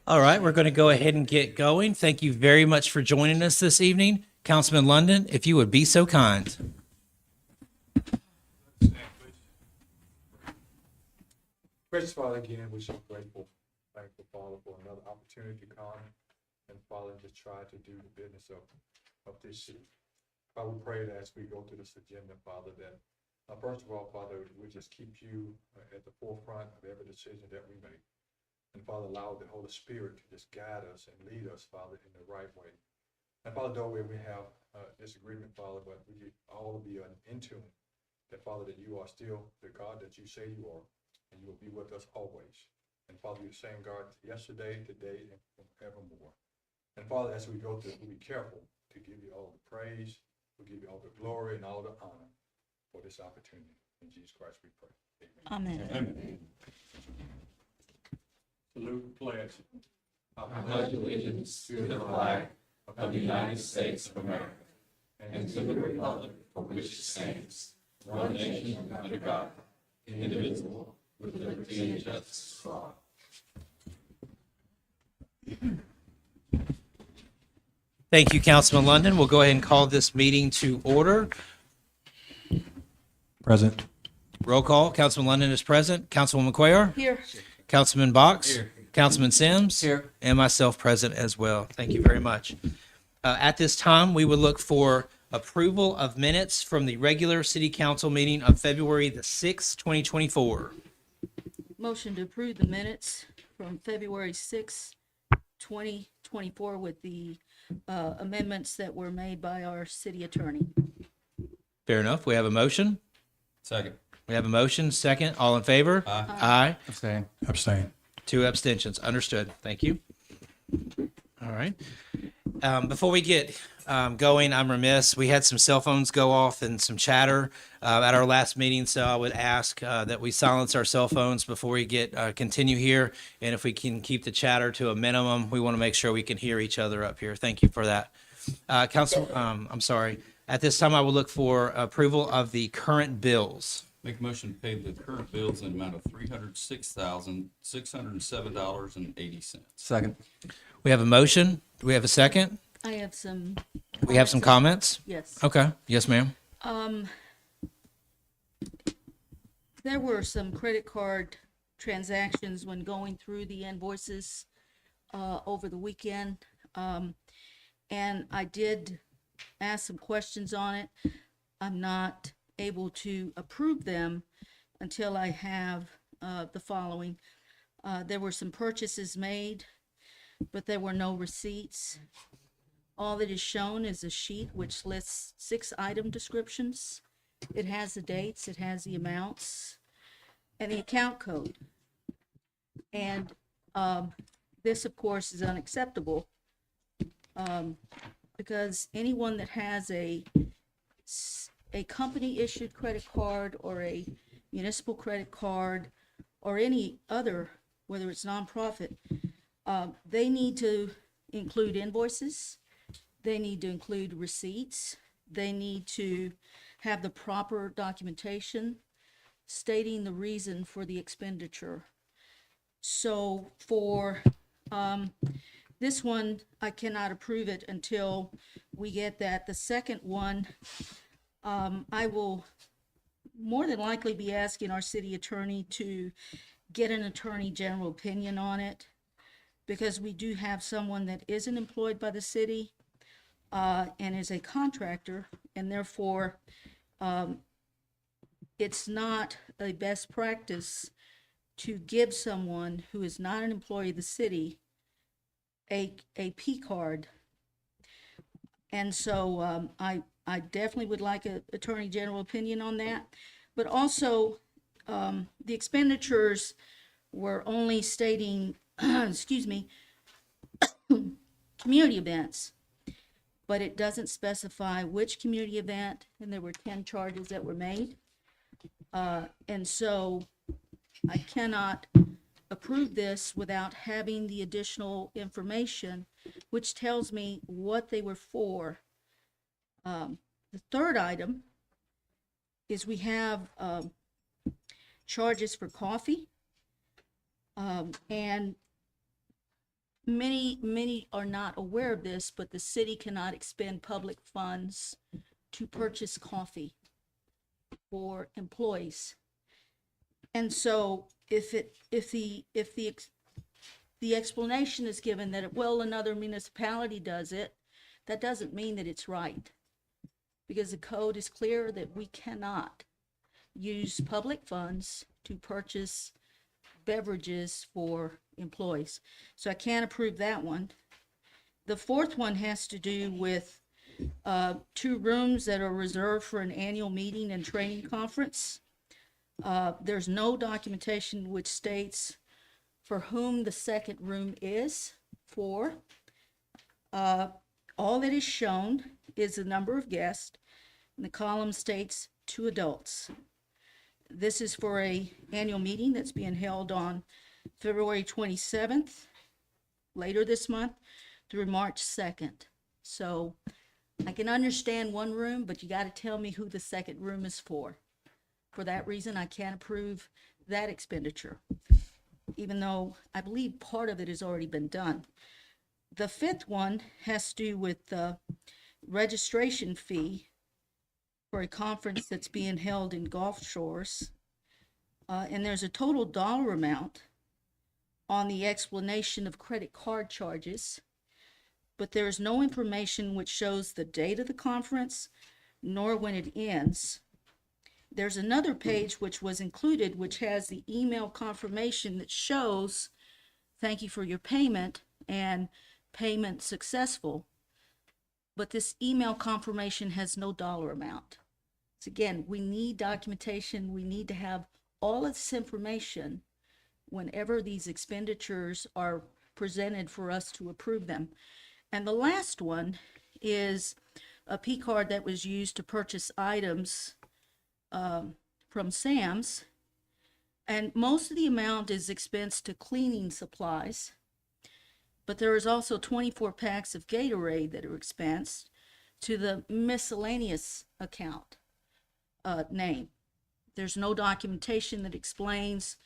All right, we're going to go ahead and get going. Thank you very much for joining us this evening. Councilman London, if you would be so kind. Gracious Father, again, we're so grateful, thankful, Father, for another opportunity to come and, Father, just try to do the business of this city. Father, we pray that as we go through this agenda, Father, that first of all, Father, we just keep you at the forefront of every decision that we make. And Father, allow the Holy Spirit to just guide us and lead us, Father, in the right way. And Father, though we have disagreement, Father, but we all be in tune that, Father, that you are still the God that you say you are, and you will be with us always. And Father, you're the same God yesterday, today, and forevermore. And Father, as we go through, we'll be careful to give you all the praise, we'll give you all the glory and all the honor for this opportunity. In Jesus Christ we pray. Amen. Amen. Salute and pledge. I pledge allegiance to the flag of the United States of America and to the republic for which it stands, one nation under God, indivisible, with liberty and justice for all. Thank you, Councilman London. We'll go ahead and call this meeting to order. Present. Roll call. Councilman London is present. Councilwoman Cuellar? Here. Councilman Box? Here. Councilman Sims? Here. And myself present as well. Thank you very much. At this time, we would look for approval of minutes from the regular city council meeting of February the 6th, 2024. Motion to approve the minutes from February 6, 2024 with the amendments that were made by our city attorney. Fair enough. We have a motion. Second. We have a motion. Second. All in favor? Aye. Aye. Abstain. Abstain. 2 abstentions. Understood. Thank you. All right. Before we get going, I'm remiss. We had some cell phones go off and some chatter at our last meeting, so I would ask that we silence our cell phones before we continue here. And if we can keep the chatter to a minimum, we want to make sure we can hear each other up here. Thank you for that. Council, I'm sorry. At this time, I will look for approval of the current bills. Make a motion to pay the current bills in the amount of $306,607.80. Second. We have a motion. Do we have a second? I have some. We have some comments? Yes. Okay. Yes, ma'am. There were some credit card transactions when going through the invoices over the weekend. And I did ask some questions on it. I'm not able to approve them until I have the following. There were some purchases made, but there were no receipts. All that is shown is a sheet which lists 6 item descriptions. It has the dates, it has the amounts, and the account code. And this, of course, is unacceptable because anyone that has a company-issued credit card or a municipal credit card or any other, whether it's nonprofit, they need to include invoices. They need to include receipts. They need to have the proper documentation stating the reason for the expenditure. So for this one, I cannot approve it until we get that. The second one, I will more than likely be asking our city attorney to get an attorney general opinion on it, because we do have someone that isn't employed by the city and is a contractor, and therefore it's not a best practice to give someone who is not an employee of the city a P card. And so I definitely would like an attorney general opinion on that. But also, the expenditures were only stating, excuse me, community events, but it doesn't specify which community event, and there were 10 charges that were made. And so I cannot approve this without having the additional information, which tells me what they were for. The third item is we have charges for coffee. And many are not aware of this, but the city cannot expend public funds to purchase coffee for employees. And so if the explanation is given that, well, another municipality does it, that doesn't mean that it's right. Because the code is clear that we cannot use public funds to purchase beverages for employees. So I can't approve that one. The fourth one has to do with 2 rooms that are reserved for an annual meeting and training conference. There's no documentation which states for whom the second room is for. All that is shown is the number of guests, and the column states 2 adults. This is for a annual meeting that's being held on February 27th, later this month, through March 2nd. So I can understand 1 room, but you got to tell me who the second room is for. For that reason, I can't approve that expenditure, even though I believe part of it has already been done. The 5th one has to do with the registration fee for a conference that's being held in Gulf Shores. And there's a total dollar amount on the explanation of credit card charges, but there is no information which shows the date of the conference nor when it ends. There's another page which was included which has the email confirmation that shows thank you for your payment and payment successful. But this email confirmation has no dollar amount. So again, we need documentation. We need to have all of this information whenever these expenditures are presented for us to approve them. And the last one is a P card that was used to purchase items from Sam's. And most of the amount is expensed to cleaning supplies. But there is also 24 packs of Gatorade that are expensed to the miscellaneous account name. There's no documentation that explains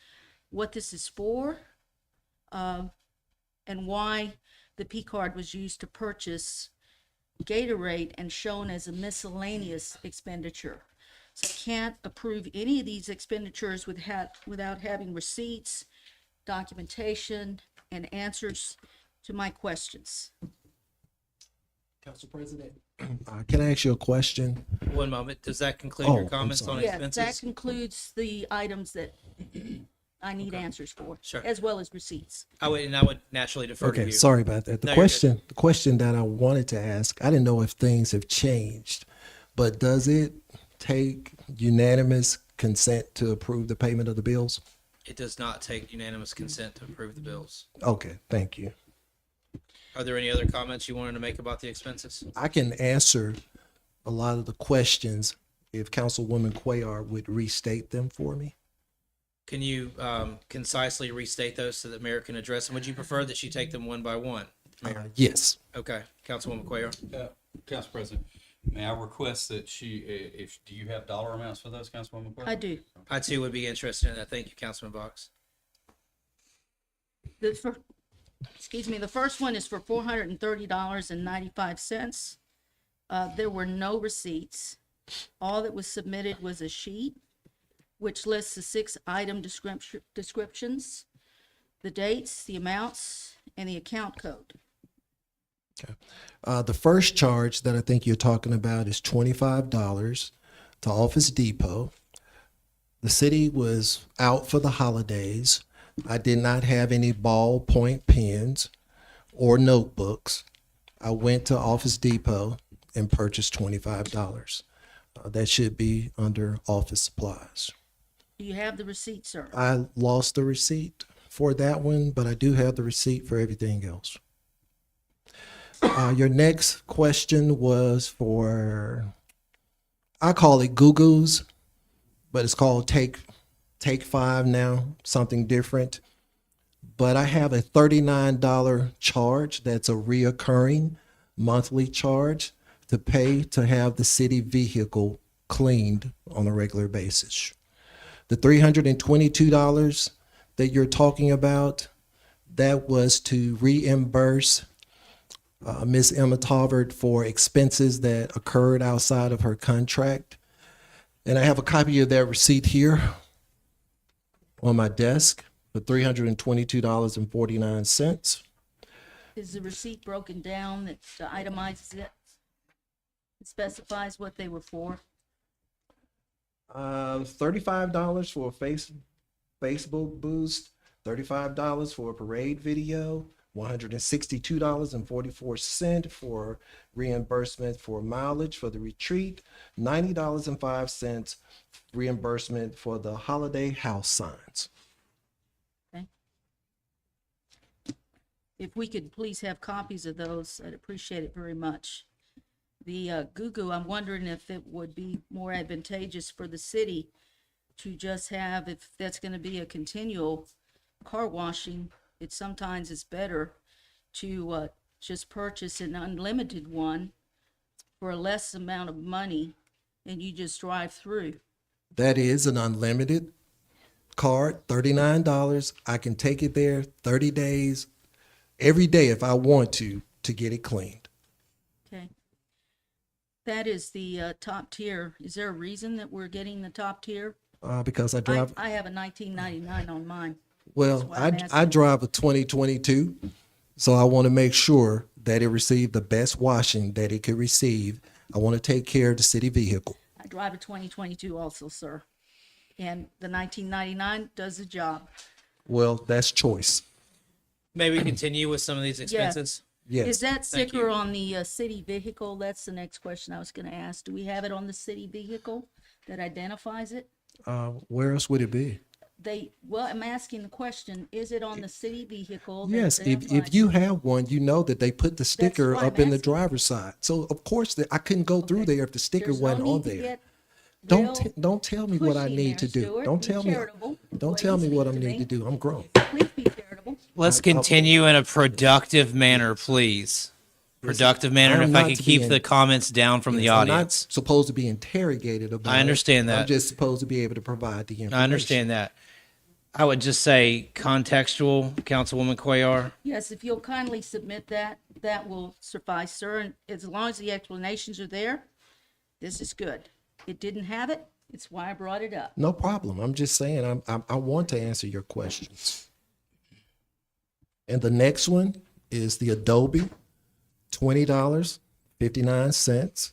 what this is for and why the P card was used to purchase Gatorade and shown as a miscellaneous expenditure. So I can't approve any of these expenditures without having receipts, documentation, and answers to my questions. Council President, can I ask you a question? One moment. Does that conclude Oh, your I'm comments on sorry. Yes, that expenses? concludes the items that I need answers for, Sure. as well as receipts. I would naturally defer to Okay, you. sorry about that. No, you're good. The question that I wanted to ask, I didn't know if things have changed, but does it take unanimous consent to approve the payment of the bills? It does not take unanimous consent to approve the bills. Okay, thank you. Are there any other comments you wanted to make about the expenses? I can answer a lot of the questions if Councilwoman Cuellar would restate them for me. Can you concisely restate those so that Mayor can address them? Would you prefer that she take them one by one? Mayor? Yes. Okay, Councilwoman Cuellar. Council President, may I request that do you have dollar amounts for those, Councilwoman Quinn? I do. I too would be interested in that. Thank you, Councilman Box. The first one is for $430.95. There were no receipts. All that was submitted was a sheet which lists the 6 item descriptions, the dates, the amounts, and the account code. The first charge that I think you're talking about is $25 to Office Depot. The city was out for the holidays. I did not have any ballpoint pens or notebooks. I went to Office Depot and purchased $25. That should be under office supplies. Do you have the receipt, sir? I lost the receipt for that one, but I do have the receipt for everything else. Your next question was for, I call it Goo-Goos, but it's called Take 5 now, something different. But I have a $39 charge that's a reoccurring monthly charge to pay to have the city vehicle cleaned on a regular basis. The $322 that you're talking about, That was to reimburse Ms. Emma Talbert for expenses that occurred outside of her contract. And I have a copy of that receipt here on my desk for $322.49. Is the receipt broken down that itemizes it? It specifies what they were for? $35 for a Facebook boost, $35 for a parade video, $162.44 for reimbursement for mileage for the retreat, $90.05 reimbursement for the holiday house signs. If we could please have copies of those, I'd appreciate it very much. The Gugu, I'm wondering if it would be more advantageous for the city to just have, if that's gonna be a continual car washing, sometimes it's better to just purchase an unlimited one for a less amount of money and you just drive through. That is an unlimited card, $39. I can take it there 30 days, every day if I want to get it cleaned. Okay. That is the top tier. Is there a reason that we're getting the top tier? Because I drive, I have a 1999 on mine. well, that's why I'm I asking. drive a 2022, so I want to make sure that it received the best washing that it could receive. I want to take care of the city vehicle. I drive a 2022 also, sir. And the 1999 does the job. Well, that's choice. May we continue with some of these expenses? Yes. Is that Thank sticker you. on the city vehicle? That's the next question I was gonna ask. Do we have it on the city vehicle that identifies it? Where else would it be? Well, I'm asking the question, is it on the city vehicle? that Yes, if identifies you it? have one, you know that they put the sticker why I'm up in the asking. driver's side. So of course I couldn't go through Okay. there if the sticker There's no wasn't on need to there. get Don't real don't tell me what I pushy need to there, do. Stuart. Don't Be tell me. charitable. Don't tell me Please what I speak to need to me. do. I'm grown. Please be charitable. Let's continue in a productive manner, please. Productive manner, I and am if I not could to keep be the in- comments down from the Yes, I'm not audience. supposed to be interrogated about I understand it. I'm that. just supposed to be able to provide the information. I understand that. I would just say contextual, Councilwoman Cuellar. Yes, if you'll kindly submit that, that will suffice, sir. And as long as the explanations are there, this is good. It didn't have it. It's why I brought it up. No problem. I'm just saying I want to answer your questions. And the next one is the Adobe, $20.59.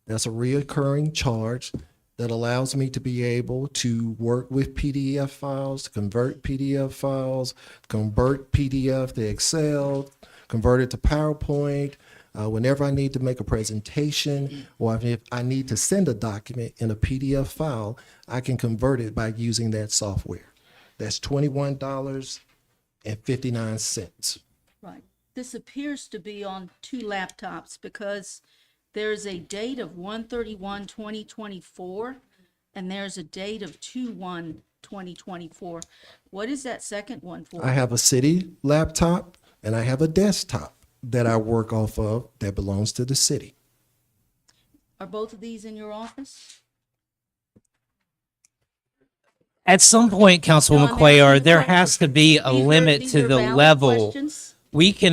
That's a reoccurring charge that allows me to be able to work with PDF files, convert PDF files, convert PDF to Excel, convert it to PowerPoint. Whenever I need to make a presentation or if I need to send a document in a PDF file, I can convert it by using that software. That's $21.59. Right. This appears to be on two laptops because there's a date of 1/31/2024 and there's a date of 2/1/2024. What is that second one for? I have a city laptop and I have a desktop that I work off of that belongs to the city. Are both of these in your office? At some point, No, Councilwoman I'm Cuellar, asking there questions. has to be a These are- limit these to are the valid level. questions. We can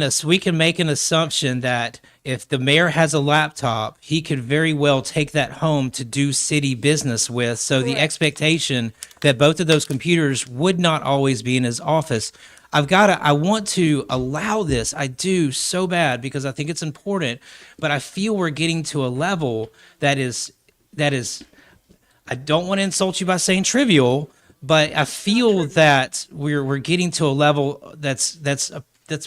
make an assumption that if the mayor has a laptop, he could very well take that home to do city business with. So the Correct. expectation that both of those computers would not always be in his office. I want to allow this. I do so bad because I think it's important, but I feel we're getting to a level that is, I don't want to insult you by saying trivial, but I feel that we're getting to a level that's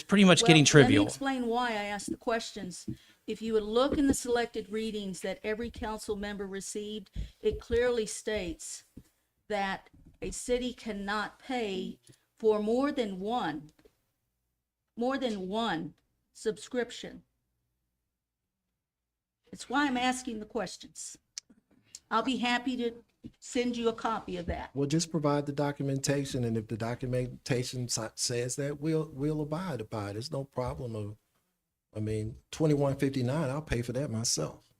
pretty much getting Well, trivial. Let me explain why I asked the questions. If you would look in the selected readings that every council member received, it clearly states that a city cannot pay for more than one subscription. It's why I'm asking the questions. I'll be happy to send you a copy of that. Well, just provide the documentation, and if the documentation says that, we'll abide by it. It's no problem of, I mean, $21.59, I'll pay for that myself.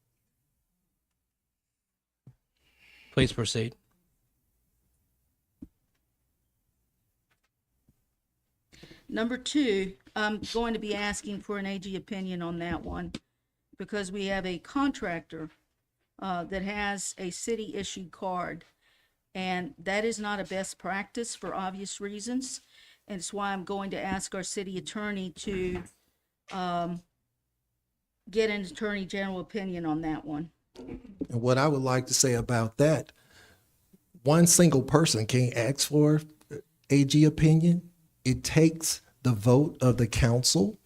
Please proceed. Number two, I'm going to be asking for an AG opinion on that one because we have a contractor that has a city-issued card, and that is not a best practice for obvious reasons. And it's why I'm going to ask our city attorney to get an attorney general opinion on that one. And what I would like to say about that, one single person can't ask for AG opinion. It takes the vote of the council.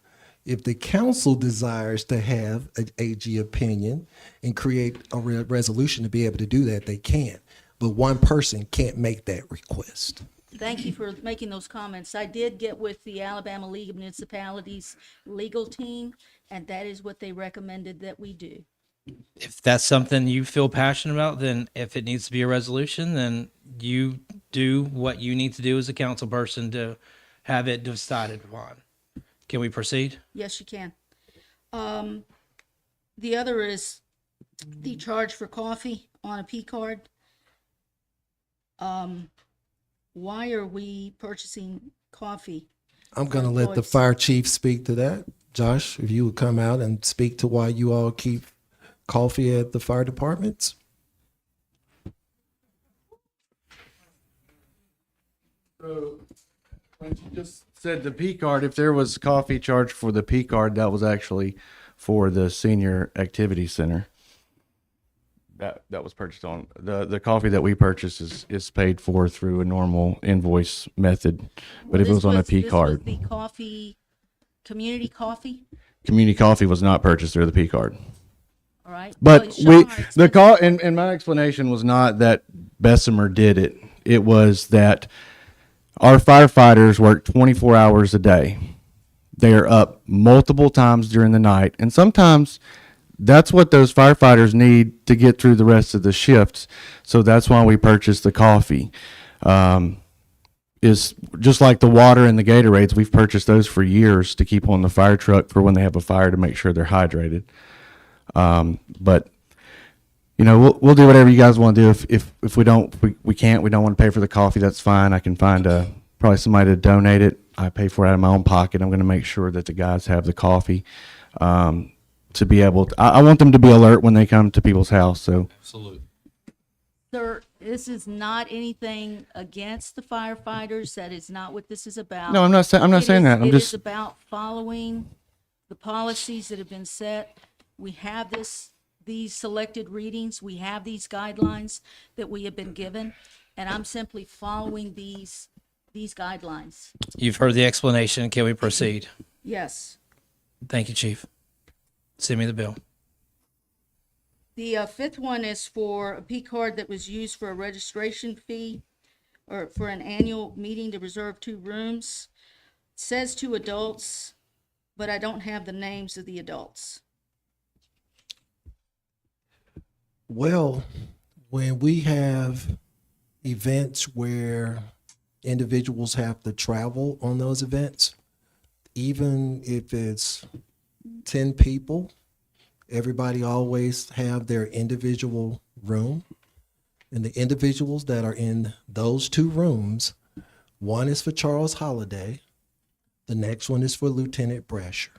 If the council desires to have an AG opinion and create a resolution to be able to do that, they can. But one person can't make that request. Thank you for making those comments. I did get with the Alabama League of Municipalities legal team, and that is what they recommended that we do. If that's something you feel passionate about, then if it needs to be a resolution, then you do what you need to do as a council person to have it decided upon. Can we proceed? Yes, you can. The other is the charge for coffee on a P card. Why are we purchasing coffee? I'm going to let the fire chief speak to that. Josh, if you would come out and speak to why you all keep coffee at the fire departments. So, when you just said the P card, if there was coffee charged for the P card, that was actually for the senior activity center. That was purchased on the coffee that we purchase is paid for through a normal invoice method. But if it was on a P card, This was the coffee, community coffee, community coffee was not purchased through the P card. all right? But Well, we Sean, it's the been- call and my explanation was not that Bessemer did it. It was that our firefighters work 24 hours a day. They are up multiple times during the night, and sometimes that's what those firefighters need to get through the rest of the shifts. So that's why we purchased the coffee. Is just like the water and the Gatorades. We've purchased those for years to keep on the fire truck for when they have a fire to make sure they're hydrated. But you know, we'll do whatever you guys want to do. If we don't, we can't, we don't want to pay for the coffee, that's fine. I can find probably somebody to donate it. I pay for it out of my own pocket. I'm going to make sure that the guys have the coffee, to be able to, I want them to be alert when they come to people's house. So Absolutely. Sir, this is not anything against the firefighters. That is not what this is about. no, I'm not saying that. I'm It is just, about following the policies that have been set. We have these selected readings, we have these guidelines that we have been given, and I'm simply following these guidelines. You've heard the explanation. Can we proceed? Yes. Thank you, Chief. Send me the bill. The fifth one is for a P card that was used for a registration fee or for an annual meeting to reserve 2 rooms. It says 2 adults, but I don't have the names of the adults. Well, when we have events where individuals have to travel on those events, even if it's 10 people, everybody always have their individual room. And the individuals that are in those 2 rooms, one is for Charles Holliday, the next one is for Lieutenant Brasher.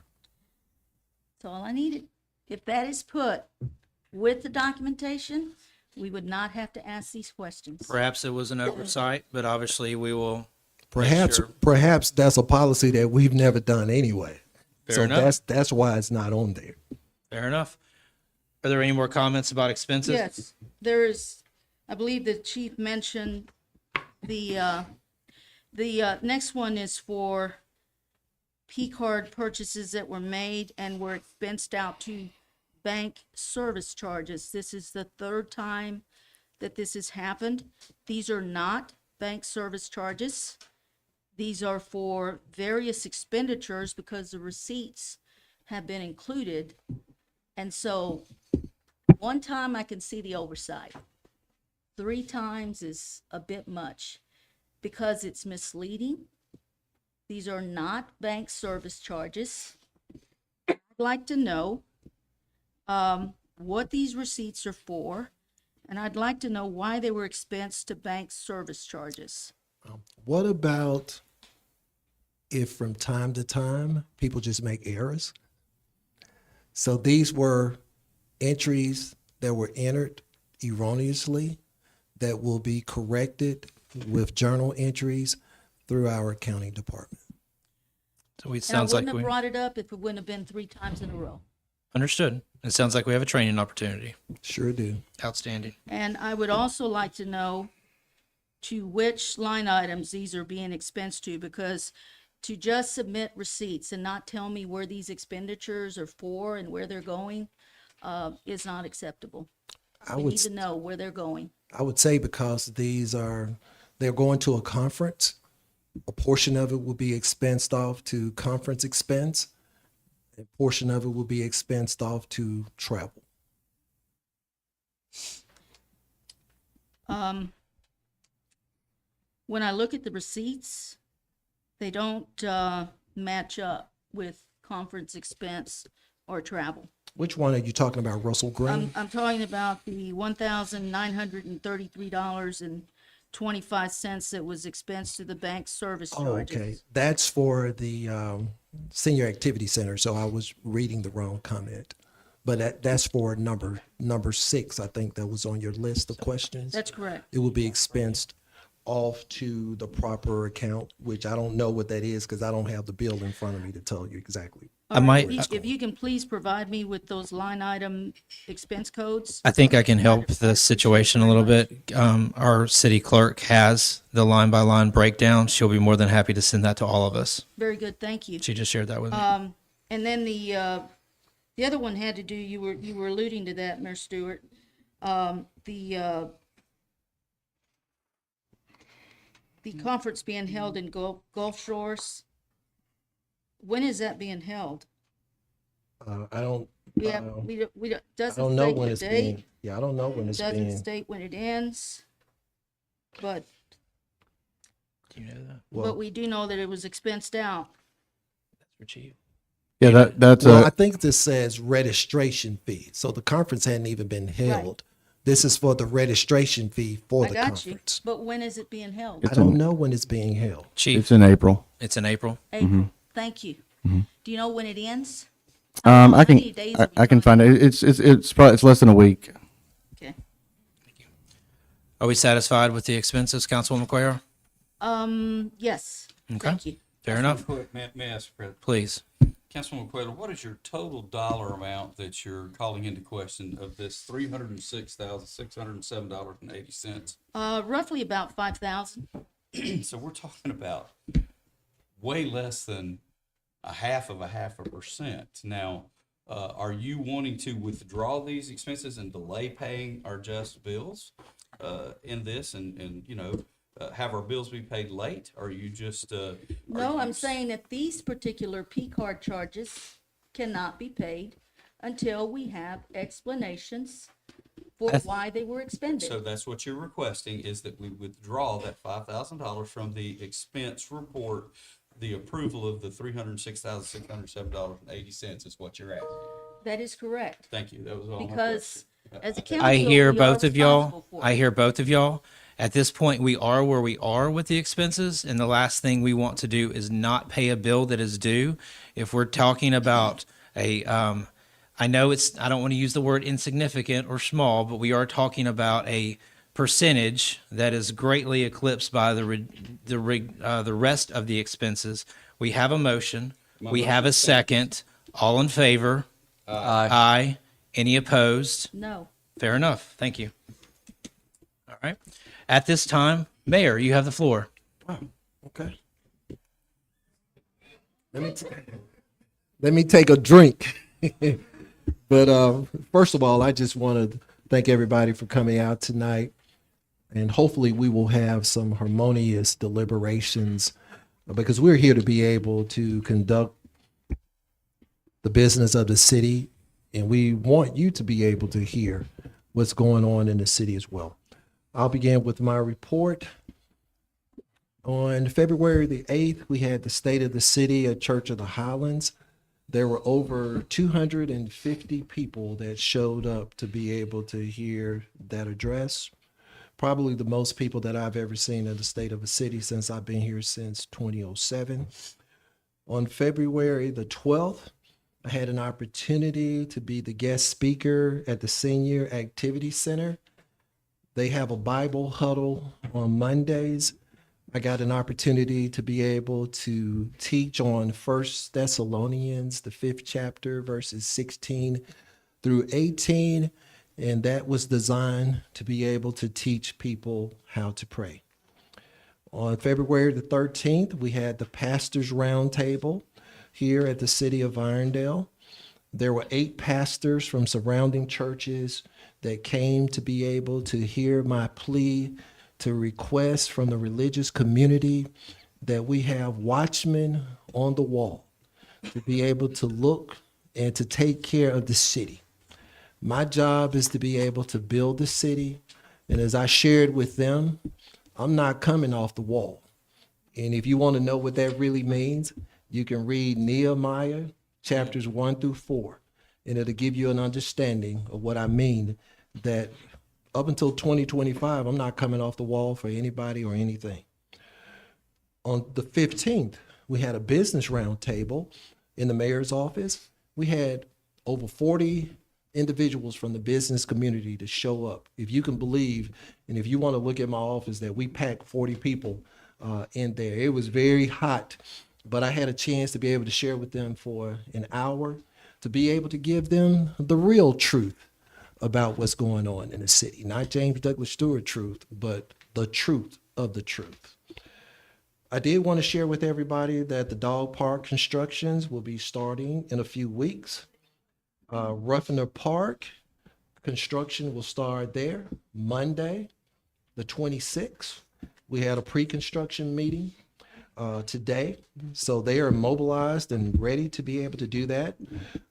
That's all I needed. If that is put with the documentation, we would not have to ask these questions. Perhaps it was an oversight, but obviously we will. Perhaps, sure. perhaps that's a policy that we've never done anyway. Fair So enough. that's why it's not on there. Fair enough. Are there any more comments about expenses? Yes, there is, I believe the chief mentioned the next one is for P card purchases that were made and were expensed out to bank service charges. This is the 3rd time that this has happened. These are not bank service charges. These are for various expenditures because the receipts have been included. And so one time I can see the oversight. 3 times is a bit much because it's misleading. These are not bank service charges. I'd like to know what these receipts are for, and I'd like to know why they were expensed to bank service charges. What about if from time to time people just make errors. So these were entries that were entered erroneously that will be corrected with journal entries through our accounting department. So it And I sounds like wouldn't have we brought it up if it wouldn't have been 3 times in a row. understood. It sounds like we have a training opportunity. Sure do. Outstanding. And I would also like to know to which line items these are being expensed to, because to just submit receipts and not tell me where these expenditures are for and where they're going is not acceptable. I We would need to know where they're going. I would say because they're going to a conference, a portion of it will be expensed off to conference expense. A portion of it will be expensed off to travel. When I look at the receipts, they don't match up with conference expense or travel. Which one are you talking about, Russell Green? I'm talking about the $1,933.25 that was expensed to the bank service Oh, charges. okay. That's for the senior activity center. So I was reading the wrong comment. But that's for number 6, I think that was on your list of questions. That's correct. It will be expensed off to the proper account, which I don't know what that is because I don't have the bill in front of me to tell you exactly. I might. If you can please provide me with those line item expense codes. I think I can help the situation a little bit. Our city clerk has the line by line breakdown. She'll be more than happy to send that to all of us. Very good, thank you. She just shared that with me. And then the other one had to do, you were alluding to that, Mayor Stewart. The conference being held in Gulf Shores. When is that being held? I don't. We have, uh, we don't, I doesn't don't know state when the it's date, being. Yeah, I don't know when it's doesn't being. state when it ends. But, Do you know that? Well, we do know that it was expensed out. That's for Chief. Yeah, that's well, a I think this says registration fee. So the conference hadn't even been held. This is for the registration fee for I the got you, conference. but when is it being held? I don't know when it's being held. Chief, it's in April. it's in April. April, thank you. Do you know when it ends? I How can many days have we I can got? find it. It's probably it's less than a week. Okay. Are we satisfied with the expenses, Councilwoman Cuellar? Yes, Okay. thank you. Fair enough. May I ask, President? Please. Councilwoman Quayle, what is your total dollar amount that you're calling into question of this $306,607.80? Roughly about 5,000. So we're talking about way less than a half of a percent. Now, are you wanting to withdraw these expenses and delay paying our just bills in this and have our bills be paid late? Or are you just? No, I'm saying that these particular P card charges cannot be paid until we have explanations for why they were expended. So that's what you're requesting, is that we withdraw that $5,000 from the expense report. The approval of the $306,607.80 is what you're asking. That is correct, Thank you. That was all. my because question. as a council, I hear we are both of y'all. responsible for I it. hear both of y'all. At this point, we are where we are with the expenses, and the last thing we want to do is not pay a bill that is due. If we're talking about I know I don't want to use the word insignificant or small, but we are talking about a percentage that is greatly eclipsed by the rest of the expenses. We have a motion. We have a second. All in favor? Aye. Any opposed? No, Fair enough. Thank you. All right. At this time, Mayor, you have the floor. Okay. Let me take a drink. But first of all, I just want to thank everybody for coming out tonight. And hopefully we will have some harmonious deliberations because we're here to be able to conduct the business of the city. And we want you to be able to hear what's going on in the city as well. I'll begin with my report. On February the 8th, we had the State of the City at Church of the Highlands. There were over 250 people that showed up to be able to hear that address. Probably the most people that I've ever seen in the state of a city since I've been here since 2007. On February the 12th, I had an opportunity to be the guest speaker at the Senior Activity Center. They have a Bible huddle on Mondays. I got an opportunity to be able to teach on 1 Thessalonians, the 5th chapter, verses 16 through 18, and that was designed to be able to teach people how to pray. On February the 13th, we had the Pastors Roundtable here at the City of Irondale. There were 8 pastors from surrounding churches that came to be able to hear my plea to request from the religious community that we have watchmen on the wall to be able to look and to take care of the city. My job is to be able to build the city, and as I shared with them, I'm not coming off the wall. And if you want to know what that really means, you can read Nehemiah chapters 1 through 4, and it'll give you an understanding of what I mean, that up until 2025, I'm not coming off the wall for anybody or anything. On the 15th, we had a business roundtable in the mayor's office. We had over 40 individuals from the business community to show up. If you can believe, and if you want to look at my office, that we packed 40 people in there. It was very hot, but I had a chance to be able to share with them for an hour, to be able to give them the real truth about what's going on in the city. Not James Douglas Stewart truth, but the truth of the truth. I did want to share with everybody that the dog park constructions will be starting in a few weeks. Ruffiner Park construction will start there Monday, the 26th. We had a pre-construction meeting today, so they are mobilized and ready to be able to do that.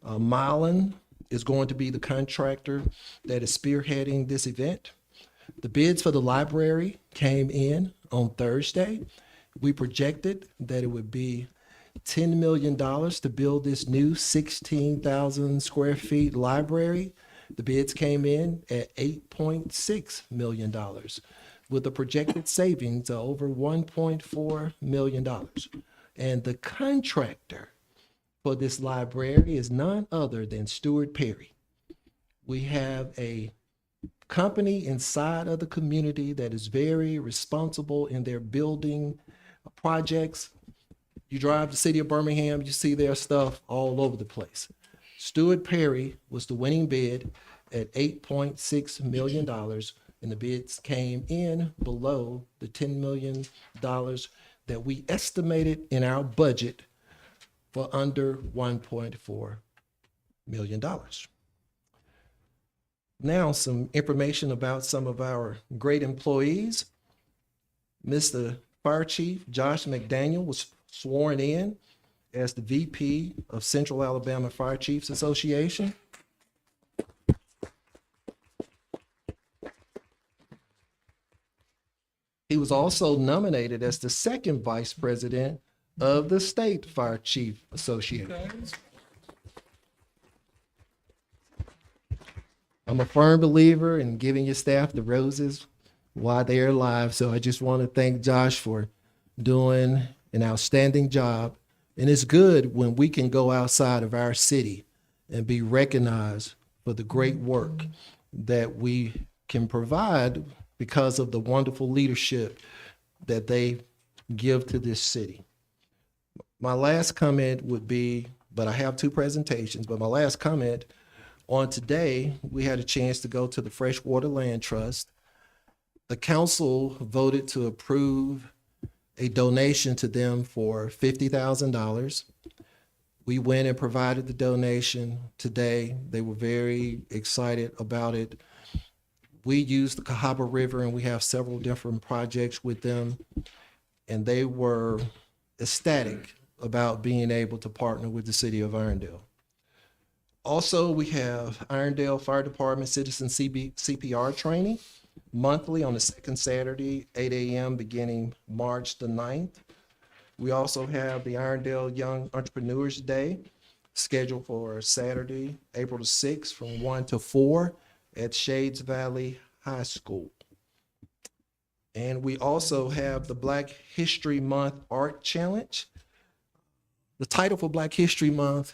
Mylan is going to be the contractor that is spearheading this event. The bids for the library came in on Thursday. We projected that it would be $10 million to build this new 16,000 square feet library. The bids came in at $8.6 million with a projected savings of over $1.4 million. And the contractor for this library is none other than Stewart Perry. We have a company inside of the community that is very responsible in their building projects. You drive the city of Birmingham, you see their stuff all over the place. Stewart Perry was the winning bid at $8.6 million, and the bids came in below the $10 million that we estimated in our budget for under $1.4 million. Now, some information about some of our great employees. Mr. Fire Chief Josh McDaniel was sworn in as the VP of Central Alabama Fire Chiefs Association. He was also nominated as the second vice president of the State Fire Chief Association. I'm a firm believer in giving your staff the roses while they're alive, so I just want to thank Josh for doing an outstanding job. And it's good when we can go outside of our city and be recognized for the great work that we can provide because of the wonderful leadership that they give to this city. My last comment would be, but I have 2 presentations, but my last comment on today, we had a chance to go to the Freshwater Land Trust. The council voted to approve a donation to them for $50,000. We went and provided the donation today. They were very excited about it. We use the Cahaba River and we have several different projects with them, and they were ecstatic about being able to partner with the city of Irondale. Also, we have Irondale Fire Department Citizen CPR training monthly on the second Saturday, 8 a.m. beginning March the 9th. We also have the Irondale Young Entrepreneurs Day scheduled for Saturday, April the 6th from 1 to 4 at Shades Valley High School. And we also have the Black History Month Art Challenge the title for Black History Month,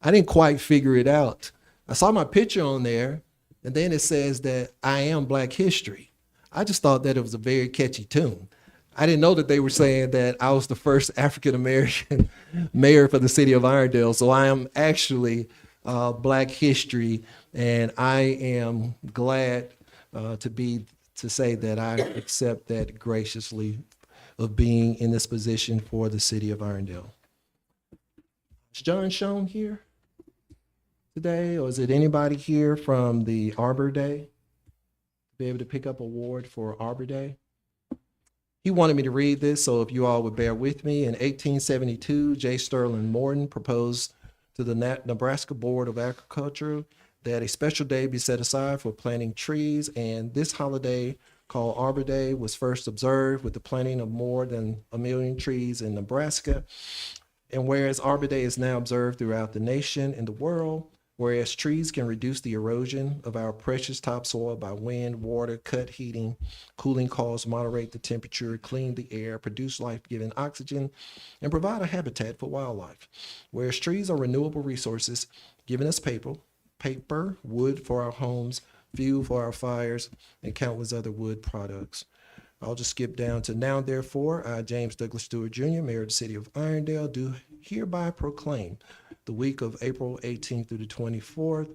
I didn't quite figure it out. I saw my picture on there, and then it says that I am Black History. I just thought that it was a very catchy tune. I didn't know that they were saying that I was the first African American mayor for the city of Irondale. So I am actually Black History, and I am glad to say that I accept that graciously of being in this position for the city of Irondale. Is John shown here today, or is it anybody here from the Arbor Day? Be able to pick up an award for Arbor Day? He wanted me to read this, so if you all would bear with me. In 1872, J. Sterling Morton proposed to the Nebraska Board of Agriculture that a special day be set aside for planting trees, and this holiday called Arbor Day was first observed with the planting of more than 1 million trees in Nebraska. And whereas Arbor Day is now observed throughout the nation and the world, whereas trees can reduce the erosion of our precious topsoil by wind, water, cut heating, cooling costs, moderate the temperature, clean the air, produce life-giving oxygen, and provide a habitat for wildlife. Whereas trees are renewable resources, giving us paper, wood for our homes, fuel for our fires, and countless other wood products. I'll just skip down to now, therefore, I, James Douglas Stewart Jr., Mayor of the City of Irondale, do hereby proclaim the week of April 18th through the 24th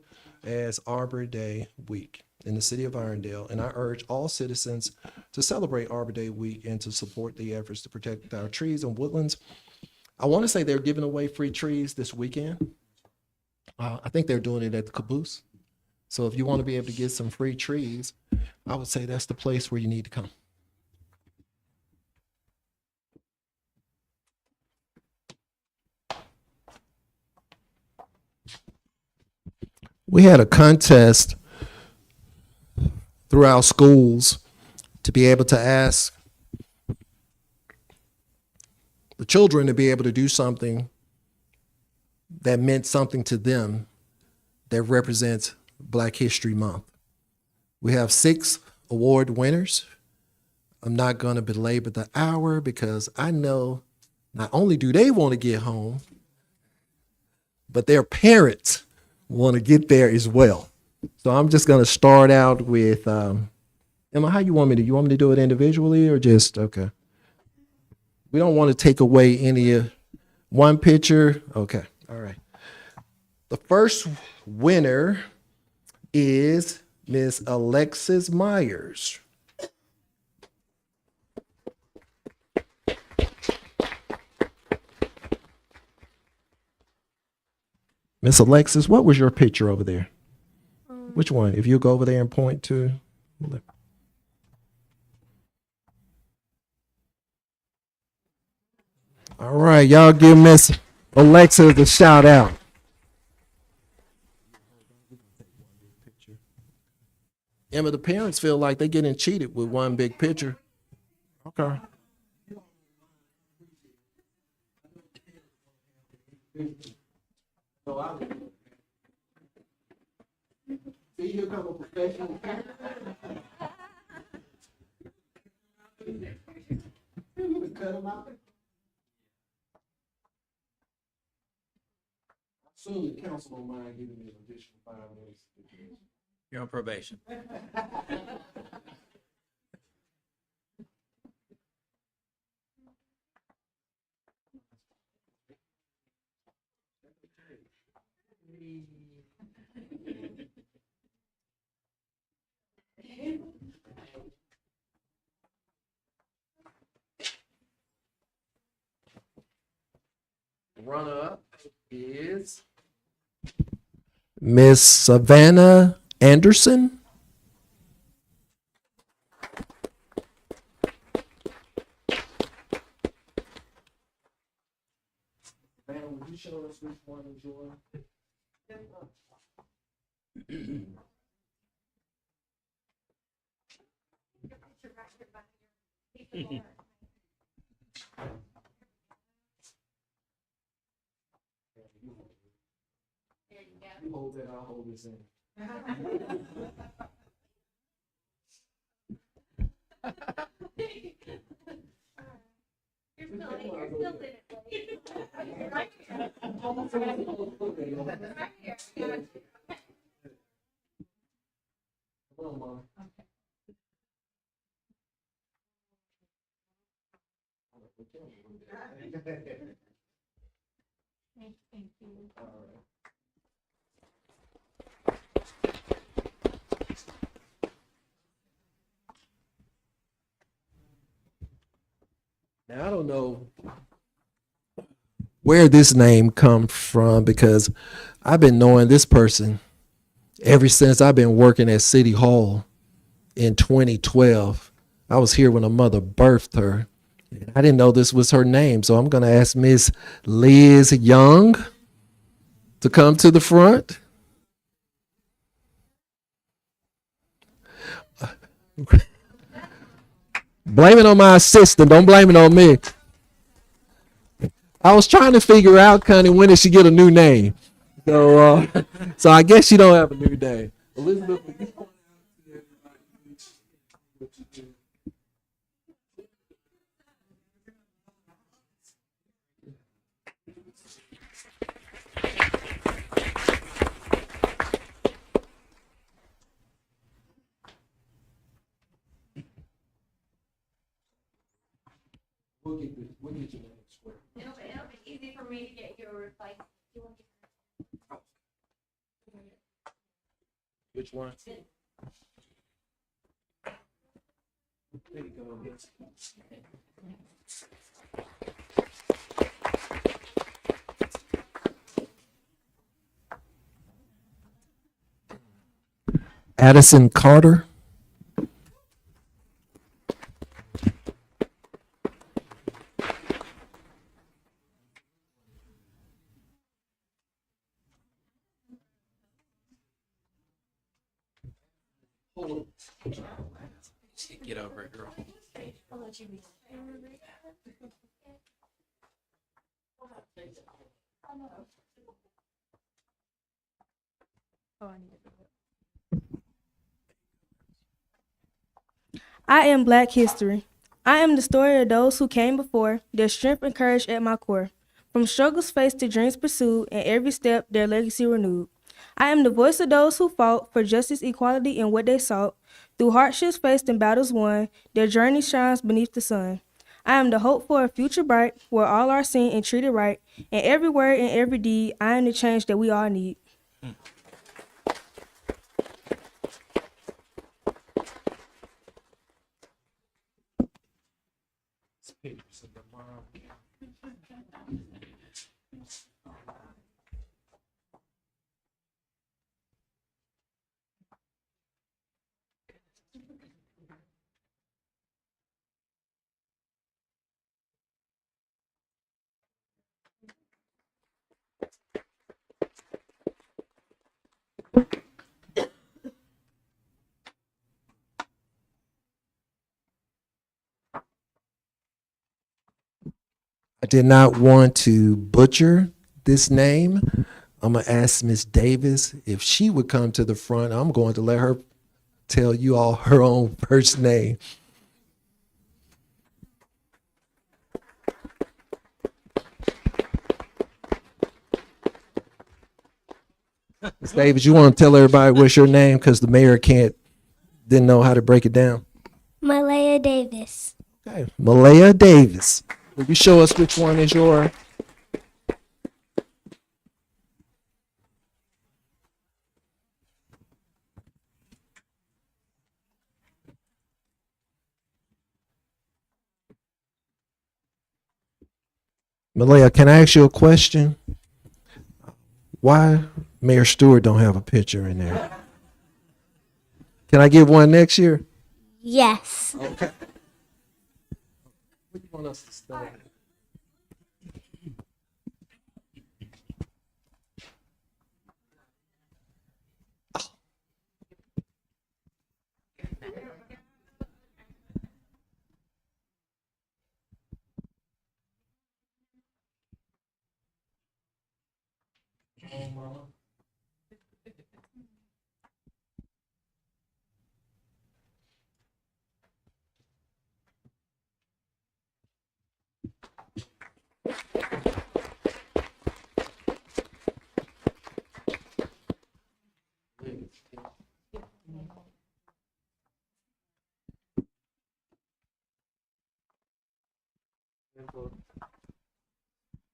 as Arbor Day Week in the City of Irondale, and I urge all citizens to celebrate Arbor Day Week and to support the efforts to protect our trees and woodlands. I want to say they're giving away free trees this weekend. I think they're doing it at the Caboose. So if you want to be able to get some free trees, I would say that's the place where you need to come. We had a contest through our schools to be able to ask the children to be able to do something that meant something to them that represents Black History Month. We have 6 award winners. I'm not going to belabor the hour because I know not only do they want to get home, but their parents want to get there as well. So I'm just going to start out with, Emma, how you want me to? You want me to do it individually or just, okay. We don't want to take away any, one picture. Okay, all right. The first winner is Miss Alexis Myers. Miss Alexis, what was your picture over there? Which one? If you go over there and point to. All right, y'all give Miss Alexis a shout out. Emma, the parents feel like they're getting cheated with one big picture. Okay. See, here come a professional. Cut him out. Soon the council don't mind giving me an additional 5 minutes. You're on probation. Runner-up is Miss Savannah Anderson. Savannah, would you show us which one is yours? You hold that, I'll hold this in. You're still in it, Now I don't know where this name come from because I've been knowing this person ever since I've been working at City Hall in 2012. I was here when her mother birthed her. I didn't know this was her name, so I'm going to ask Miss Liz Young to come to the front. Blame it on my assistant. Don't blame it on me. I was trying to figure out, Connie, when did she get a new name? So, so I guess she don't have a new name. Elizabeth, will you point out to everybody what you do? We'll get your name square. It'll be easy for me to get your, like, Which one? There you go. Yes. Addison Carter. Get over it, girl. I'll let you be. I am Black history. I am the story of those who came before, their strength and courage at my core. From struggles faced to dreams pursued, and every step their legacy renewed. I am the voice of those who fought for justice, equality, and what they sought. Through hardships faced and battles won, their journey shines beneath the sun. I am the hope for a future bright, where all are seen and treated right. And every word and every deed, I am the change that we all need. I did not want to butcher this name. I'm going to ask Miss Davis if she would come to the front. I'm going to let her tell you all her own first name. Miss Davis, you want to tell everybody what's your name because the mayor didn't know how to break it down. Malaya Davis. Okay, Malaya Davis. Will you show us which one is your? Malaya, can I ask you a question? Why Mayor Stewart don't have a picture in there? Can I get one next year? Yes. Okay. What do you want us to start?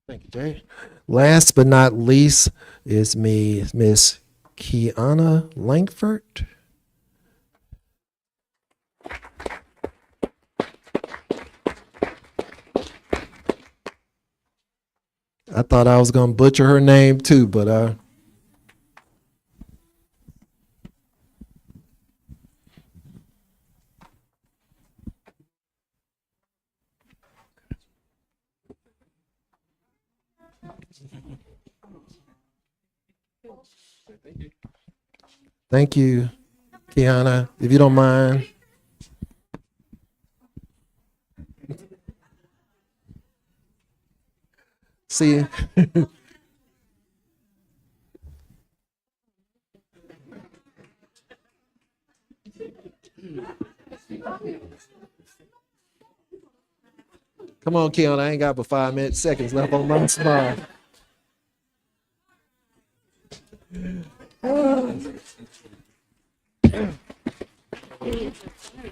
Thank you, Jay. Last but not least is Miss Kiana Langford. I thought I was gonna butcher her name too, but thank you, Kiana, if you don't mind. See. Come on, Keon. I ain't got but 5 seconds left on my smile.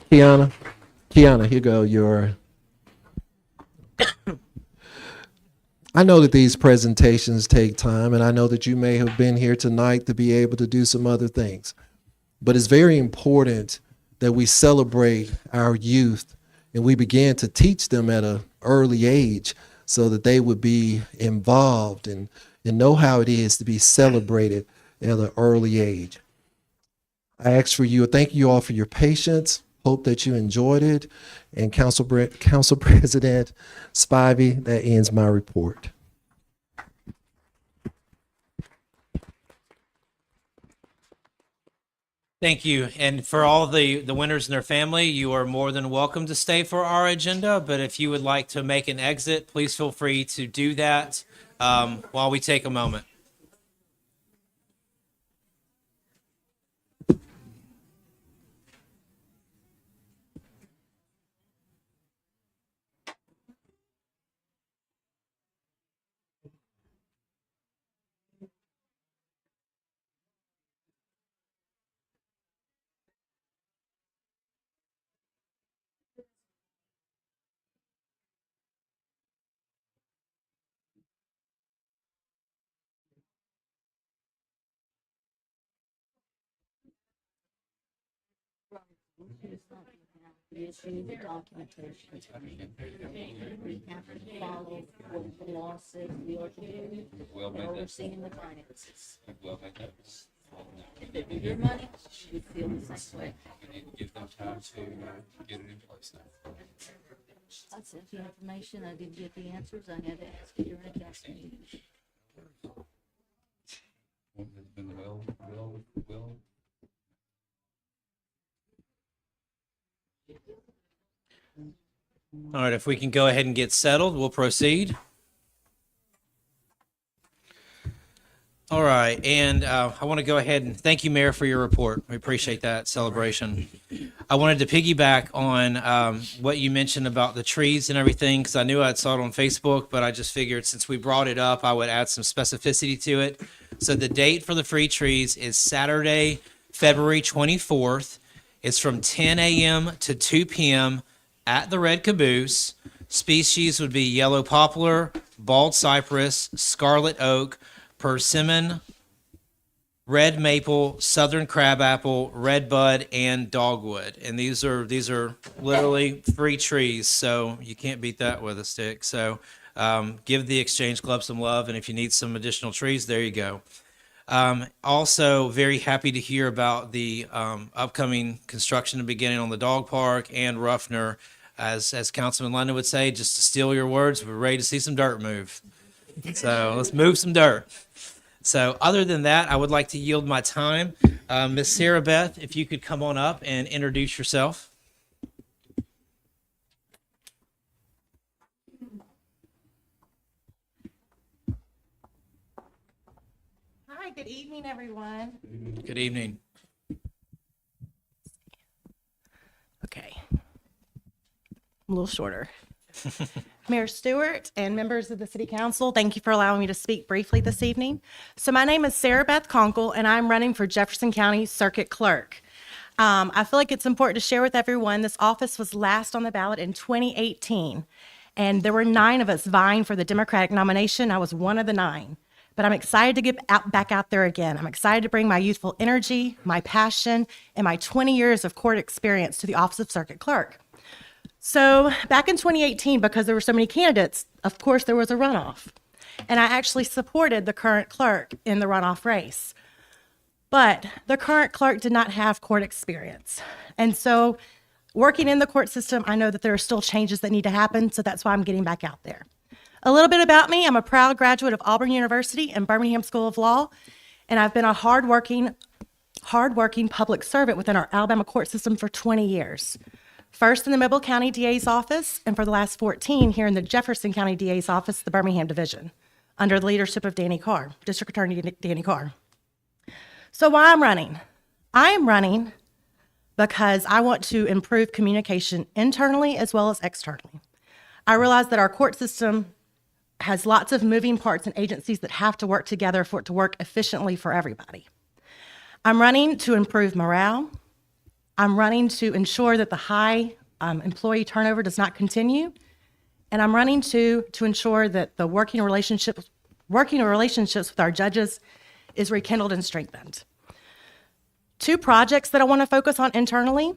Kiana, here you go. I know that these presentations take time, and I know that you may have been here tonight to be able to do some other things. But it's very important that we celebrate our youth and we begin to teach them at an early age so that they would be involved and know how it is to be celebrated at an early age. I ask for you, thank you all for your patience. Hope that you enjoyed it. And Council President Spivey, that ends my report. Thank you. And for all the winners and their family, you are more than welcome to stay for our agenda. But if you would like to make an exit, please feel free to do that while we take a moment. Yes, you need the documentation. We have to follow what the law says we are to do. Well, We're made that. overseeing the finances. Well, make that. If it were your money, you would feel the same way. We need to give them time to get it in place now. I sent the information, I didn't get the answers, I had to ask you during a council meeting. It's been well. All right, if we can go ahead and get settled, we'll proceed. All right, and I want to go ahead and thank you, Mayor, for your report. We appreciate that celebration. I wanted to piggyback on what you mentioned about the trees and everything, because I knew I saw it on Facebook, but I just figured since we brought it up, I would add some specificity to it. So the date for the free trees is Saturday, February 24th. It's from 10 a.m. to 2 p.m. at the Red Caboose. Species would be yellow poplar, bald cypress, scarlet oak, persimmon, red maple, southern crabapple, red bud, and dogwood. And these are literally free trees, so you can't beat that with a stick. So give the Exchange Club some love, and if you need some additional trees, there you go. Also, very happy to hear about the upcoming construction beginning on the dog park and Ruffner. As Councilman London would say, just to steal your words, we're ready to see some dirt move. So let's move some dirt. So other than that, I would like to yield my time. Ms. Sarah Beth, if you could come on up and introduce yourself. Hi, good evening, everyone. Good evening. Okay. I'm a little shorter. Mayor Stewart and members of the City Council, thank you for allowing me to speak briefly this evening. So my name is Sarah Beth Conkle, and I'm running for Jefferson County Circuit Clerk. I feel like it's important to share with everyone, this office was last on the ballot in 2018. And there were 9 of us vying for the Democratic nomination. I was one of the 9. But I'm excited to get back out there again. I'm excited to bring my youthful energy, my passion, and my 20 years of court experience to the office of circuit clerk. So back in 2018, because there were so many candidates, of course, there was a runoff. And I actually supported the current clerk in the runoff race. But the current clerk did not have court experience. And so working in the court system, I know that there are still changes that need to happen, so that's why I'm getting back out there. A little bit about me, I'm a proud graduate of Auburn University and Birmingham School of Law, and I've been a hardworking public servant within our Alabama court system for 20 years. First in the Mobile County DA's office, and for the last 14 here in the Jefferson County DA's office, the Birmingham Division, under the leadership of Danny Carr, District Attorney Danny Carr. So why I'm running? I am running because I want to improve communication internally as well as externally. I realize that our court system has lots of moving parts and agencies that have to work together for it to work efficiently for everybody. I'm running to improve morale. I'm running to ensure that the high employee turnover does not continue. And I'm running to ensure that the working relationships with our judges is rekindled and strengthened. 2 projects that I want to focus on internally.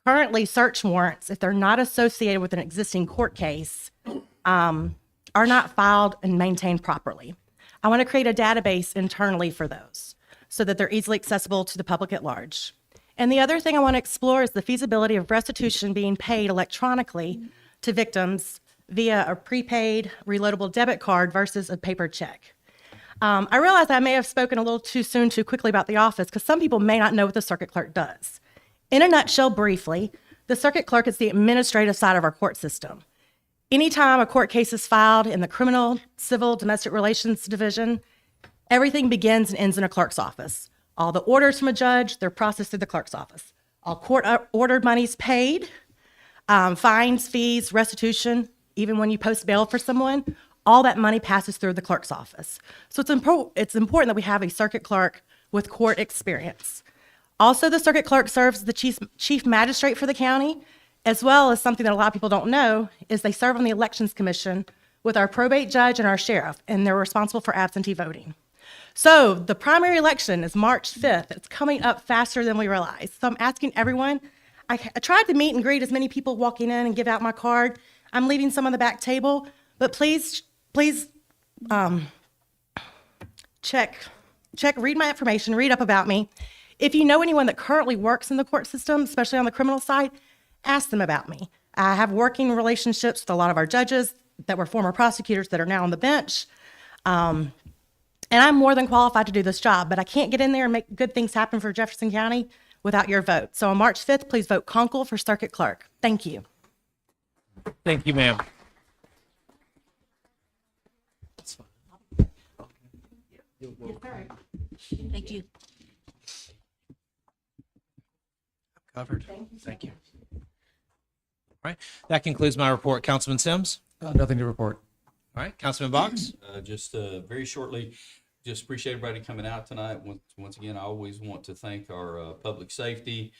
Currently, search warrants, if they're not associated with an existing court case, are not filed and maintained properly. I want to create a database internally for those so that they're easily accessible to the public at large. And the other thing I want to explore is the feasibility of restitution being paid electronically to victims via a prepaid reloadable debit card versus a paper check. I realize I may have spoken a little too soon, too quickly about the office because some people may not know what the circuit clerk does. In a nutshell, briefly, the circuit clerk is the administrative side of our court system. Anytime a court case is filed in the criminal, civil, domestic relations division, everything begins and ends in a clerk's office. All the orders from a judge, they're processed through the clerk's office. All court-ordered monies paid, fines, fees, restitution, even when you post bail for someone, all that money passes through the clerk's office. So it's important that we have a circuit clerk with court experience. Also, the circuit clerk serves as the chief magistrate for the county, as well as something that a lot of people don't know, is they serve on the elections commission with our probate judge and our sheriff, and they're responsible for absentee voting. So the primary election is March 5th. It's coming up faster than we realize. So I'm asking everyone, I tried to meet and greet as many people walking in and give out my card. I'm leaving some on the back table, but please check, read my information, read up about me. If you know anyone that currently works in the court system, especially on the criminal side, ask them about me. I have working relationships with a lot of our judges that were former prosecutors that are now on the bench. And I'm more than qualified to do this job, but I can't get in there and make good things happen for Jefferson County without your vote. So on March 5th, please vote Conkle for circuit clerk. Thank you. Thank you, ma'am. Thank you. Covered. Thank you. All right. That concludes my report. Councilman Sims? Nothing to report. All right. Councilman Box? Just very shortly, just appreciate everybody coming out tonight. Once again, I always want to thank our public safety,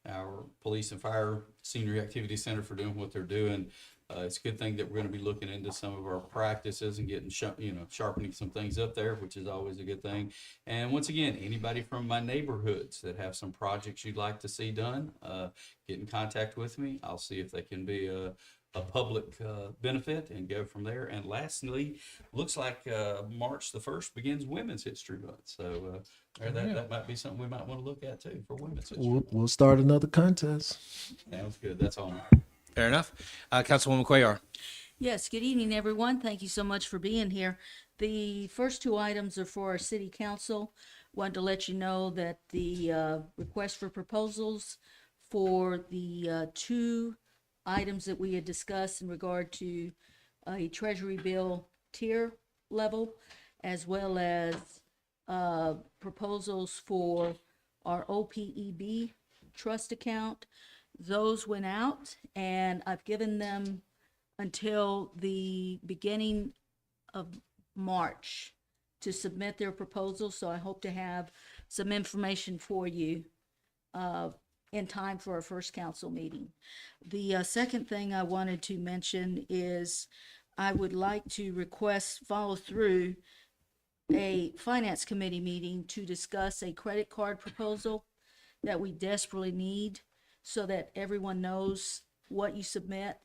our police and fire senior activity center for doing what they're doing. It's a good thing that we're going to be looking into some of our practices and getting, sharpening some things up there, which is always a good thing. And once again, anybody from my neighborhoods that have some projects you'd like to see done, get in contact with me. I'll see if they can be a public benefit and go from there. And lastly, looks like March the 1st begins Women's History Month. So that might be something we might want to look at too for Women's History. We'll start another contest. Sounds good. That's all. Fair enough. Councilwoman Cuellar? Yes, good evening, everyone. Thank you so much for being here. The first 2 items are for our city council. Wanted to let you know that the request for proposals for the 2 items that we had discussed in regard to a treasury bill tier level, as well as proposals for our OPEB trust account. Those went out, and I've given them until the beginning of March to submit their proposals, so I hope to have some information for you in time for our first council meeting. The second thing I wanted to mention is I would like to request follow through a finance committee meeting to discuss a credit card proposal that we desperately need so that everyone knows what you submit.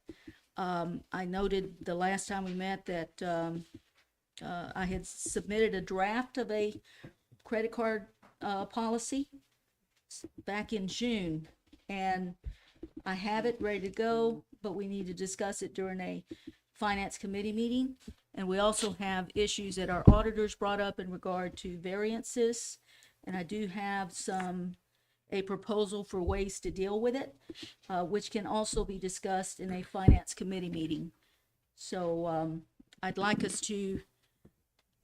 I noted the last time we met that I had submitted a draft of a credit card policy back in June, and I have it ready to go, but we need to discuss it during a finance committee meeting. And we also have issues that our auditors brought up in regard to variances, and I do have a proposal for ways to deal with it, which can also be discussed in a finance committee meeting. So I'd like us to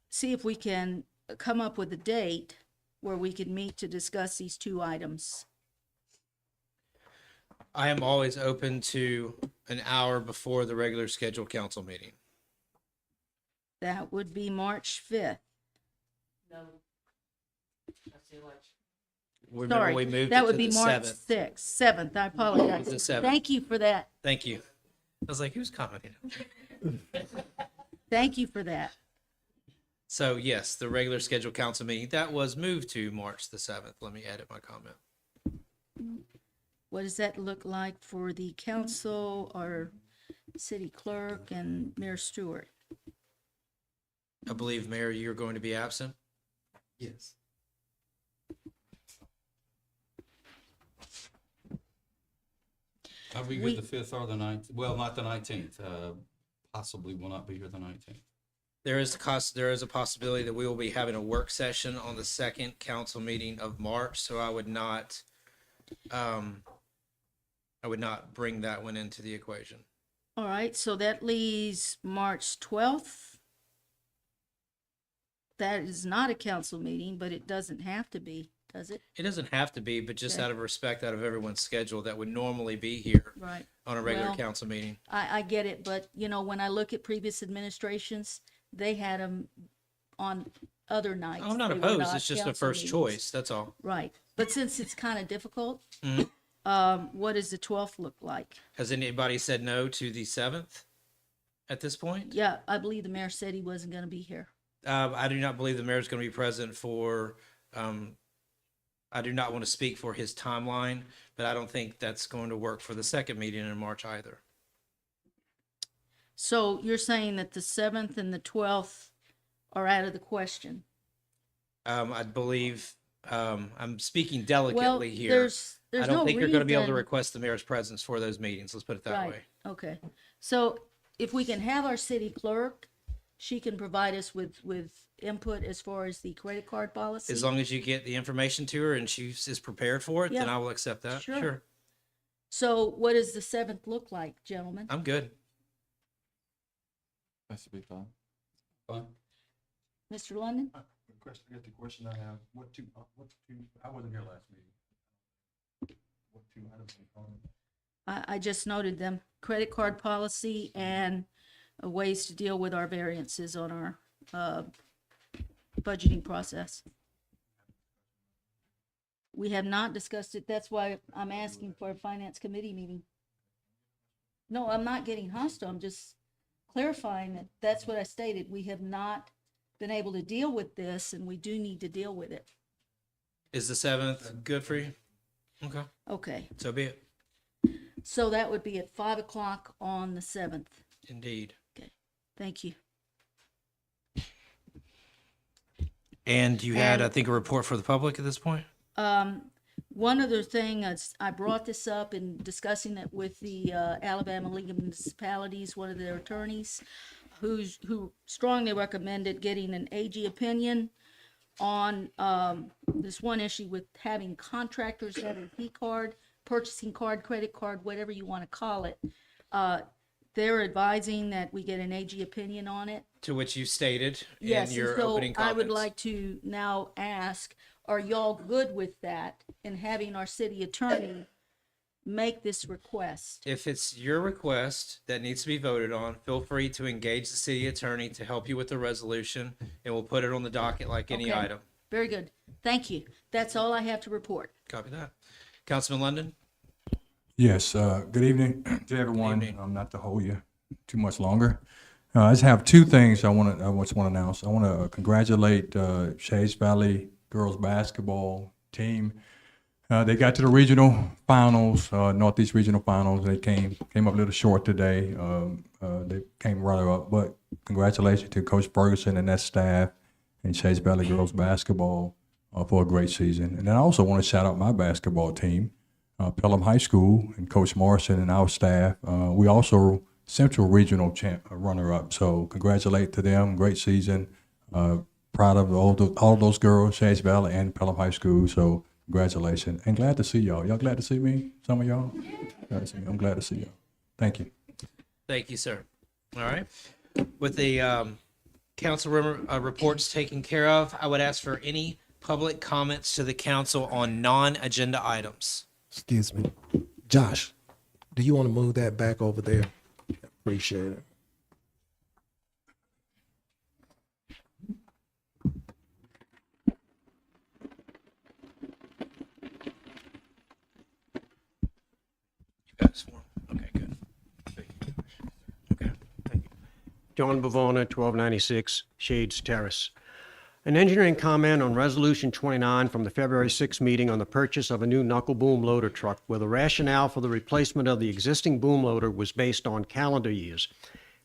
see if we can come up with a date where we can meet to discuss these two items. I am always open to an hour before the regular scheduled council meeting. That would be March 5th. Remember Sorry, we moved that it would to be the March 7th. 7th. I apologize. The 7th. Thank you for that. Thank you. I was like, who's commenting? Thank you for that. So yes, the regular scheduled council meeting, that was moved to March the 7th. Let me edit my comment. What does that look like for the council, our city clerk, and Mayor Stewart? I believe, Mayor, you're going to be absent. Yes. Are we We- good the 5th or the 19th? Well, not the 19th. Possibly will not be here the 19th. There is a possibility that we will be having a work session on the second council meeting of March, so I would not bring that one into the equation. All right, so that leaves March 12th. That is not a council meeting, but it doesn't have to be, does it? It doesn't have to be, but just Okay. out of respect, out of everyone's schedule that would normally be here Right. on a regular Well, council meeting. I get it, but you know, when I look at previous administrations, they had them on other nights. I'm not They were opposed. It's just a council first meetings. choice. That's all. Right, but since it's kind of difficult, Mhm. what does the 12th look like? Has anybody said no to the 7th at this point? Yeah, I believe the mayor said he wasn't gonna be here. I do not believe the mayor is going to be present for, I do not want to speak for his timeline, but I don't think that's going to work for the second meeting in March either. So you're saying that the 7th and the 12th are out of the question? I believe, I'm speaking Well, delicately here. there's I no don't think you're going to be able to reason- request the mayor's presence for those meetings. Let's put it that Right, way. okay. So if we can have our city clerk, she can provide us with input as far as the credit card policy? As long as you get the information to her and she is prepared for it, then Yeah. I will accept that. Sure. Sure. So what does the 7th look like, gentlemen? I'm good. That should be fine. Fine. Mr. London? I guess the question I have, I wasn't here last meeting. What two items are you calling? I just noted them, credit card policy and ways to deal with our variances on our budgeting process. We have not discussed it. That's why I'm asking for a finance committee meeting. No, I'm not getting hostile. I'm just clarifying that that's what I stated. We have not been able to deal with this, and we do need to deal with it. Is the 7th good for you? Okay. Okay, So be it. so that would be at 5 o'clock on the 7th. Indeed. Thank you. And you had, I And- think, a report for the public at this point? One other thing, I brought this up in discussing it with the Alabama League of Municipalities, one of their attorneys, who strongly recommended getting an AG opinion on this one issue with having contractors have a P card, purchasing card, credit card, whatever you want to call it. They're advising that we get an AG opinion on it. To which you stated in Yes, and your so opening I would comments. like to now ask, are y'all good with that and having our city attorney make this request? If it's your request that needs to be voted on, feel free to engage the city attorney to help you with the resolution, and we'll put it on the docket like any Okay. item. Very good. Thank you. That's all I have to report. Copy that. Councilman London? Yes, good evening to everyone. evening. Not to hold you too much longer. I just have two things I want to announce. I want to congratulate Shades Valley girls basketball team. They got to the regional finals, Northeast Regional Finals. They came up a little short today. They came runner up, but congratulations to Coach Ferguson and that staff and Shades Valley girls basketball for a great season. And then I also want to shout out my basketball team, Pelham High School, and Coach Morrison and our staff. We also Central Regional runner up. So congratulate to them. Great season. Proud of all those girls, Shades Valley and Pelham High School. So congratulations. And glad to see y'all. Y'all glad to see me? Some of y'all? Glad to see me. I'm glad to see y'all. Thank you. Thank you, sir. All right. With the council reports taken care of, I would ask for any public comments to the council on non-agenda items. Excuse me. Josh, do you want to move that back over there? Appreciate it. You guys want- Okay, good. Okay, thank you. John Bavona, 1296 Shades Terrace. An engineering comment on Resolution 29 from the February 6 meeting on the purchase of a new knuckle boom loader truck, where the rationale for the replacement of the existing boom loader was based on calendar years.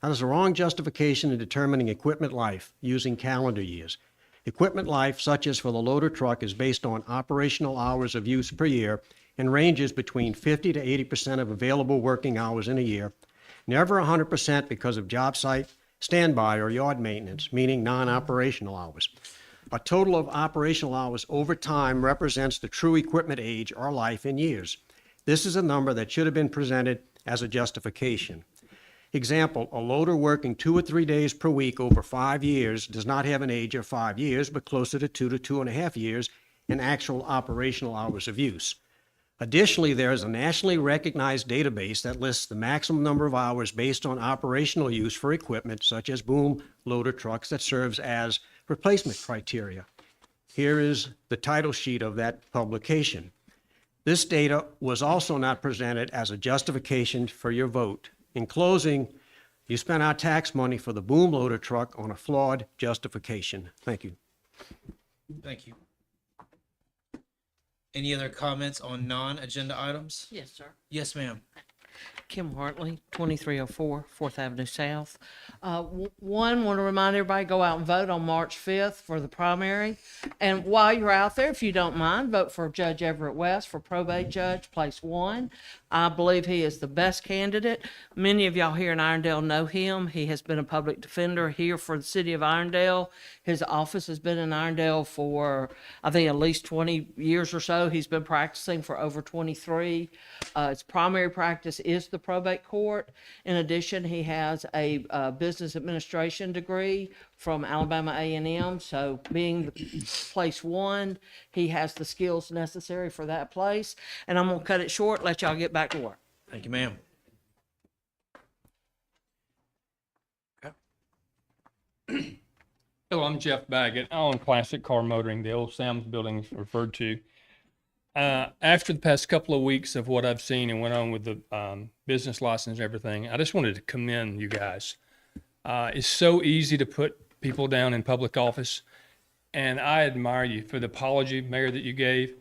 That is the wrong justification in determining equipment life using calendar years. Equipment life, such as for the loader truck, is based on operational hours of use per year and ranges between 50 to 80% of available working hours in a year, never 100% because of job site, standby, or yard maintenance, meaning non-operational hours. A total of operational hours over time represents the true equipment age or life in years. This is a number that should have been presented as a justification. Example, a loader working 2 or 3 days per week over 5 years does not have an age of 5 years, but closer to 2 to 2.5 years in actual operational hours of use. Additionally, there is a nationally recognized database that lists the maximum number of hours based on operational use for equipment such as boom loader trucks that serves as replacement criteria. Here is the title sheet of that publication. This data was also not presented as a justification for your vote. In closing, you spent our tax money for the boom loader truck on a flawed justification. Thank you. Thank you. Any other comments on non-agenda items? Yes, sir. Yes, ma'am. Kim Hartley, 2304 4th Avenue South. Want to remind everybody, go out and vote on March 5th for the primary. And while you're out there, if you don't mind, vote for Judge Everett West for probate judge, place 1. I believe he is the best candidate. Many of y'all here in Irondale know him. He has been a public defender here for the city of Irondale. His office has been in Irondale for, I think, at least 20 years or so. He's been practicing for over 23. His primary practice is the probate court. In addition, he has a business administration degree from Alabama A&M. So being the place 1, he has the skills necessary for that place. And I'm going to cut it short, let y'all get back to work. Thank you, ma'am. Hello, I'm Jeff Baggett. I own Classic Car Motoring, the old Sam's building referred to. After the past couple of weeks of what I've seen and went on with the business license and everything, I just wanted to commend you guys. It's so easy to put people down in public office, and I admire you for the apology, Mayor, that you gave,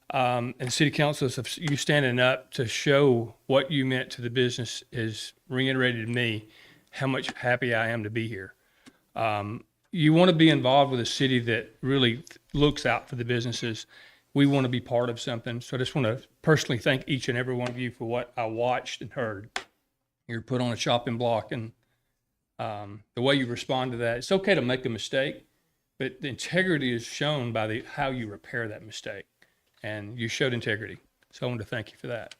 and City Councilors of you standing up to show what you meant to the business is reiterated to me how much happy I am to be here. You want to be involved with a city that really looks out for the businesses. We want to be part of something. So I just want to personally thank each and every one of you for what I watched and heard. You're put on a chopping block, and the way you respond to that, it's okay to make a mistake, but the integrity is shown by how you repair that mistake. And you showed integrity. So I want to thank you for that.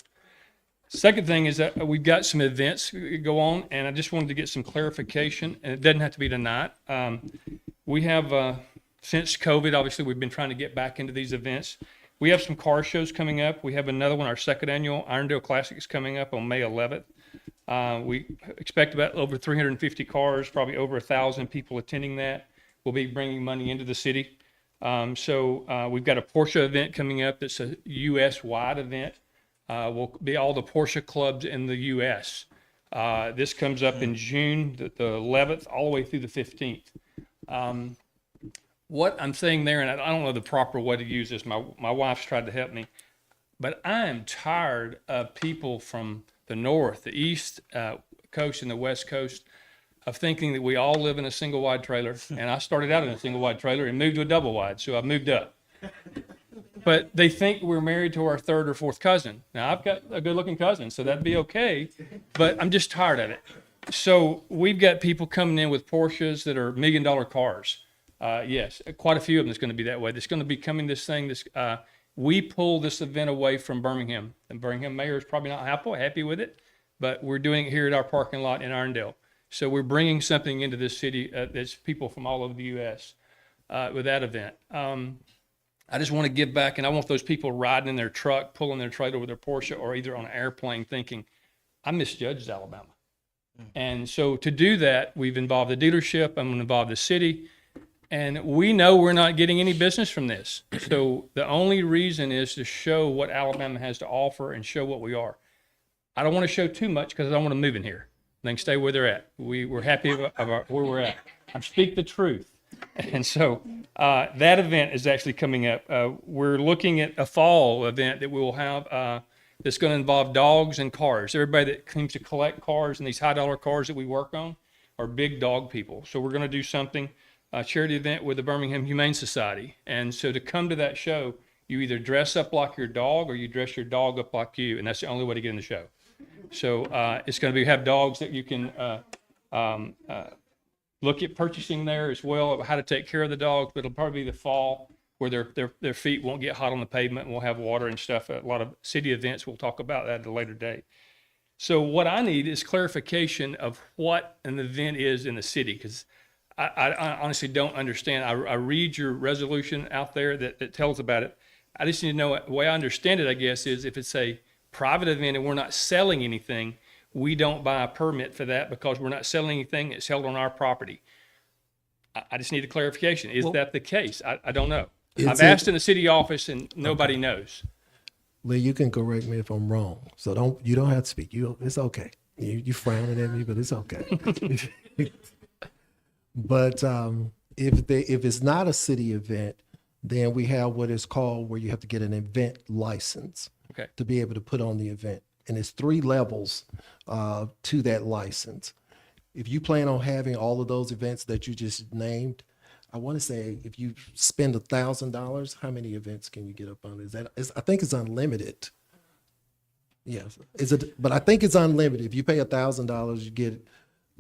Second thing is that we've got some events go on, and I just wanted to get some clarification, and it doesn't have to be tonight. We have, since COVID, obviously, we've been trying to get back into these events. We have some car shows coming up. We have another one, our second annual Irondale Classics, coming up on May 11th. We expect about over 350 cars, probably over 1,000 people attending that. We'll be bringing money into the city. We've got a Porsche event coming up that's a U.S.-wide event. Will be all the Porsche clubs in the U.S. This comes up in June, the 11th, all the way through the 15th. What I'm saying there, and I don't know the proper way to use this, my wife's tried to help me, but I am tired of people from the north, the east coast, and the west coast of thinking that we all live in a single wide trailer. And I started out in a single wide trailer and moved to a double wide, so I moved up. But they think we're married to our third or fourth cousin. Now, I've got a good looking cousin, so that'd be okay, but I'm just tired of it. So we've got people coming in with Porsches that are $1 million cars. Yes, quite a few of them is going to be that way. There's going to be coming this thing. We pull this event away from Birmingham. The Birmingham mayor is probably not happy with it, but we're doing it here at our parking lot in Irondale. So we're bringing something into this city that's people from all over the U.S. With that event. I just want to give back, and I want those people riding in their truck, pulling their trailer with their Porsche, or either on an airplane thinking, I misjudged Alabama. And so to do that, we've involved the dealership, I'm going to involve the city, and we know we're not getting any business from this. So the only reason is to show what Alabama has to offer and show what we are. I don't want to show too much because I don't want to move in here. They can stay where they're at. We're happy about where we're at. I speak the truth. And so that event is actually coming up. We're looking at a fall event that we will have that's going to involve dogs and cars. Everybody that comes to collect cars and these high dollar cars that we work on are big dog people. So we're going to do something, a charity event with the Birmingham Humane Society. And so to come to that show, you either dress up like your dog or you dress your dog up like you. And that's the only way to get in the show. So it's going to have dogs that you can look at purchasing there as well, how to take care of the dogs, but it'll probably be the fall where their feet won't get hot on the pavement and we'll have water and stuff. A lot of city events, we'll talk about that at a later date. So what I need is clarification of what an event is in the city, because I honestly don't understand. I read your resolution out there that tells about it. I just need to know, the way I understand it, I guess, is if it's a private event and we're not selling anything, we don't buy a permit for that because we're not selling anything. It's held on our property. I just need a clarification. Is that the case? I don't know. I've asked in the city office and nobody knows. Lee, you can correct me if I'm wrong. So you don't have to speak. It's okay. You frowning at me, but it's okay. But if it's not a city event, then we have what is called where you have to get an event license to be able to put on the event. And it's 3 levels to that license. If you plan on having all of those events that you just named, I want to say if you spend $1,000, how many events can you get up on? I think it's unlimited. Yes, but I think it's unlimited. If you pay $1,000, you get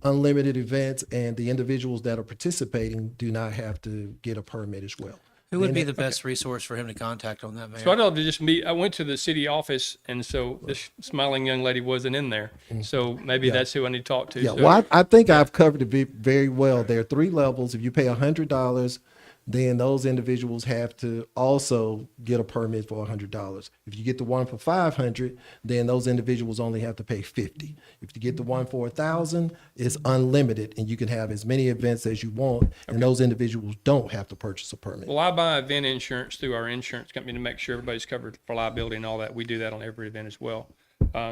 unlimited events, and the individuals that are participating do not have to get a permit as well. Who would be the best resource for him to contact on that, Mayor? So I'd love to just meet. I went to the city office, and so this smiling young lady wasn't in there. So maybe that's who I need to talk to. Yeah, So, well, I think I've covered it very well. There are 3 levels. If you pay $100, then those individuals have to also get a permit for $100. If you get the one for $500, then those individuals only have to pay $50. If you get the one for $1,000, it's unlimited, and you can have as many events as you want, and those individuals don't have to purchase a permit. well, I buy event insurance through our insurance company to make sure everybody's covered for liability and all that. We do that on every event as well.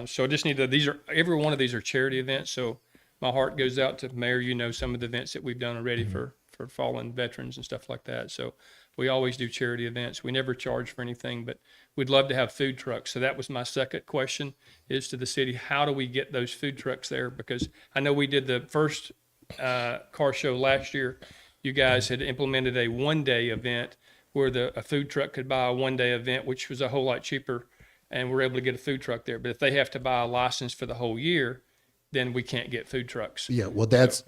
So I just need to. Every one of these are charity events. So my heart goes out to Mayor. You know some of the events that we've done already for fallen veterans and stuff like that. So we always do charity events. We never charge for anything, but we'd love to have food trucks. So that was my second question, is to the city, how do we get those food trucks there? Because I know we did the first car show last year. You guys had implemented a 1-day event where a food truck could buy a 1-day event, which was a whole lot cheaper, and we're able to get a food truck there. But if they have to buy a license for the whole year, then we can't get food trucks. Yeah, well, that's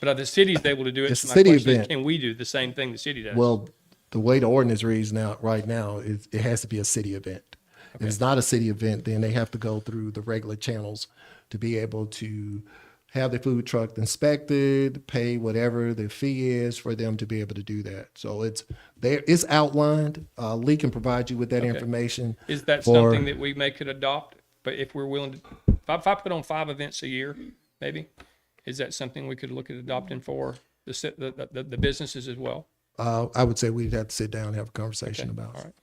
But the city's able to do it. It's So a my city question is, event. can we do the same thing the city does? Well, the way the ordinance reads right now, is it has to be a city event. If it's not a city event, then they have to go through the regular channels to be able to have the food truck inspected, pay whatever the fee is for them to be able to do that. So it's outlined. Lee can provide you with that information. Is that something that we could adopt? But if we're willing to, if I put on 5 events a year, maybe, is that something we could look at adopting for the businesses as well? I would say we'd have to sit down and have a conversation Okay, about all it. right.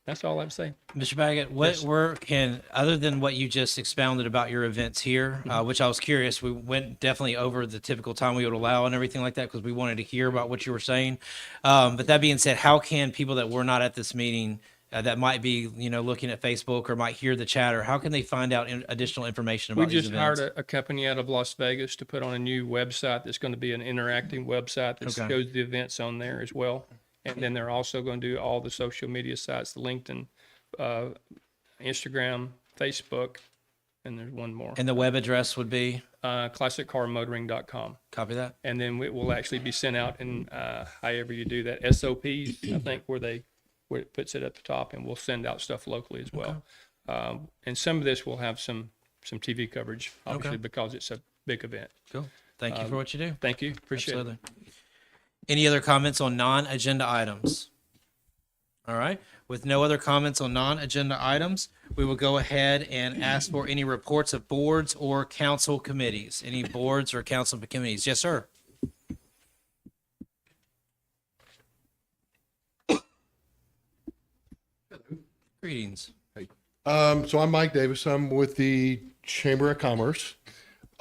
That's all I'm saying. Mr. Baggett, where can, other than what you just expounded about your events here, which I was curious, we went definitely over the typical time we would allow and everything like that because we wanted to hear about what you were saying. But that being said, how can people that were not at this meeting that might be, looking at Facebook or might hear the chatter, how can they find out additional information We about these just events? hired a company out of Las Vegas to put on a new website that's going to be an interactive website that Okay. shows the events on there as well. And then they're also going to do all the social media sites, the LinkedIn, Instagram, Facebook, and there's one more. And the web address would be, ClassicCarMotoring.com. copy that? And then it will actually be sent out in, however you do that, SOPs, I think, where it puts it at the top, and we'll send out stuff locally as well. And some of this will have some TV coverage, obviously, Okay. because it's a big event. Cool. Thank you for what you do. Thank you, appreciate it. Absolutely. Any other comments on non-agenda items? All right. With no other comments on non-agenda items, we will go ahead and ask for any reports of boards or council committees. Any boards or council committees? Yes, sir. Greetings. So I'm Mike Davis. I'm with the Chamber of Commerce.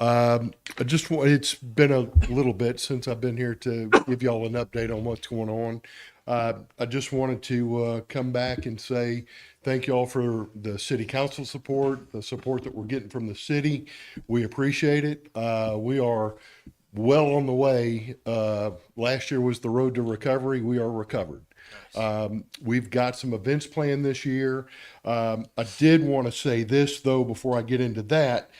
It's been a little bit since I've been here to give y'all an update on what's going on. I just wanted to come back and say thank y'all for the city council support, the support that we're getting from the city. We appreciate it. We are well on the way. Last year was the road to recovery. We are recovered. We've got some events planned this year. I did want to say this, though, before I get into that.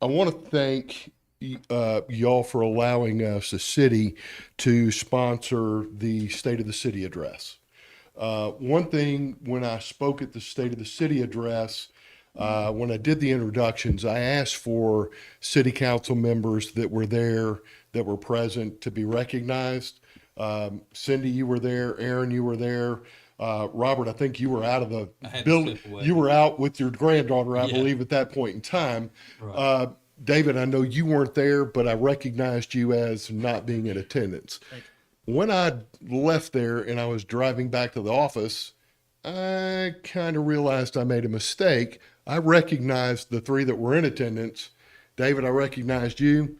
I want to thank y'all for allowing us, the city, to sponsor the State of the City address. One thing, when I spoke at the State of the City address, when I did the introductions, I asked for city council members that were there, that were present, to be recognized. Cindy, you were there. Aaron, you were there. Robert, I think you were out of the I had to building. step away. You were out with your granddaughter, I Yeah. believe, at that point in time. Right. David, I know you weren't there, but I recognized you as not being in attendance. When I left there and I was driving back to the office, I kind of realized I made a mistake. I recognized the three that were in attendance. David, I recognized you.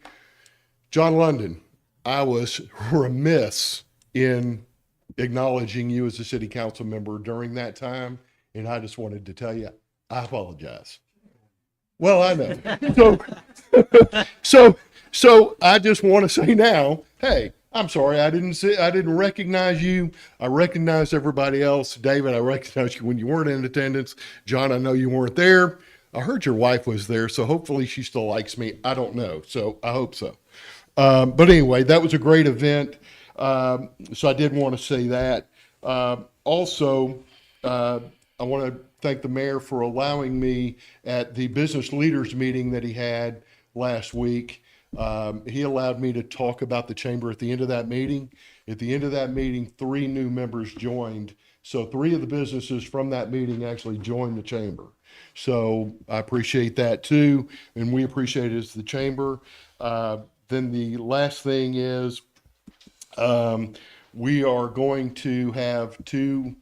John London, I was remiss in acknowledging you as a city council member during that time, and I just wanted to tell you, I apologize. Well, I know. So I just want to say now, hey, I'm sorry, I didn't recognize you. I recognized everybody else. David, I recognized you when you weren't in attendance. John, I know you weren't there. I heard your wife was there, so hopefully she still likes me. I don't know, so I hope so. But anyway, that was a great event. So I did want to say that. Also, I want to thank the mayor for allowing me at the business leaders meeting that he had last week. He allowed me to talk about the chamber at the end of that meeting. At the end of that meeting, 3 new members joined. So 3 of the businesses from that meeting actually joined the chamber. So I appreciate that too. And we appreciate it as the chamber. Then the last thing is, we are going to have 2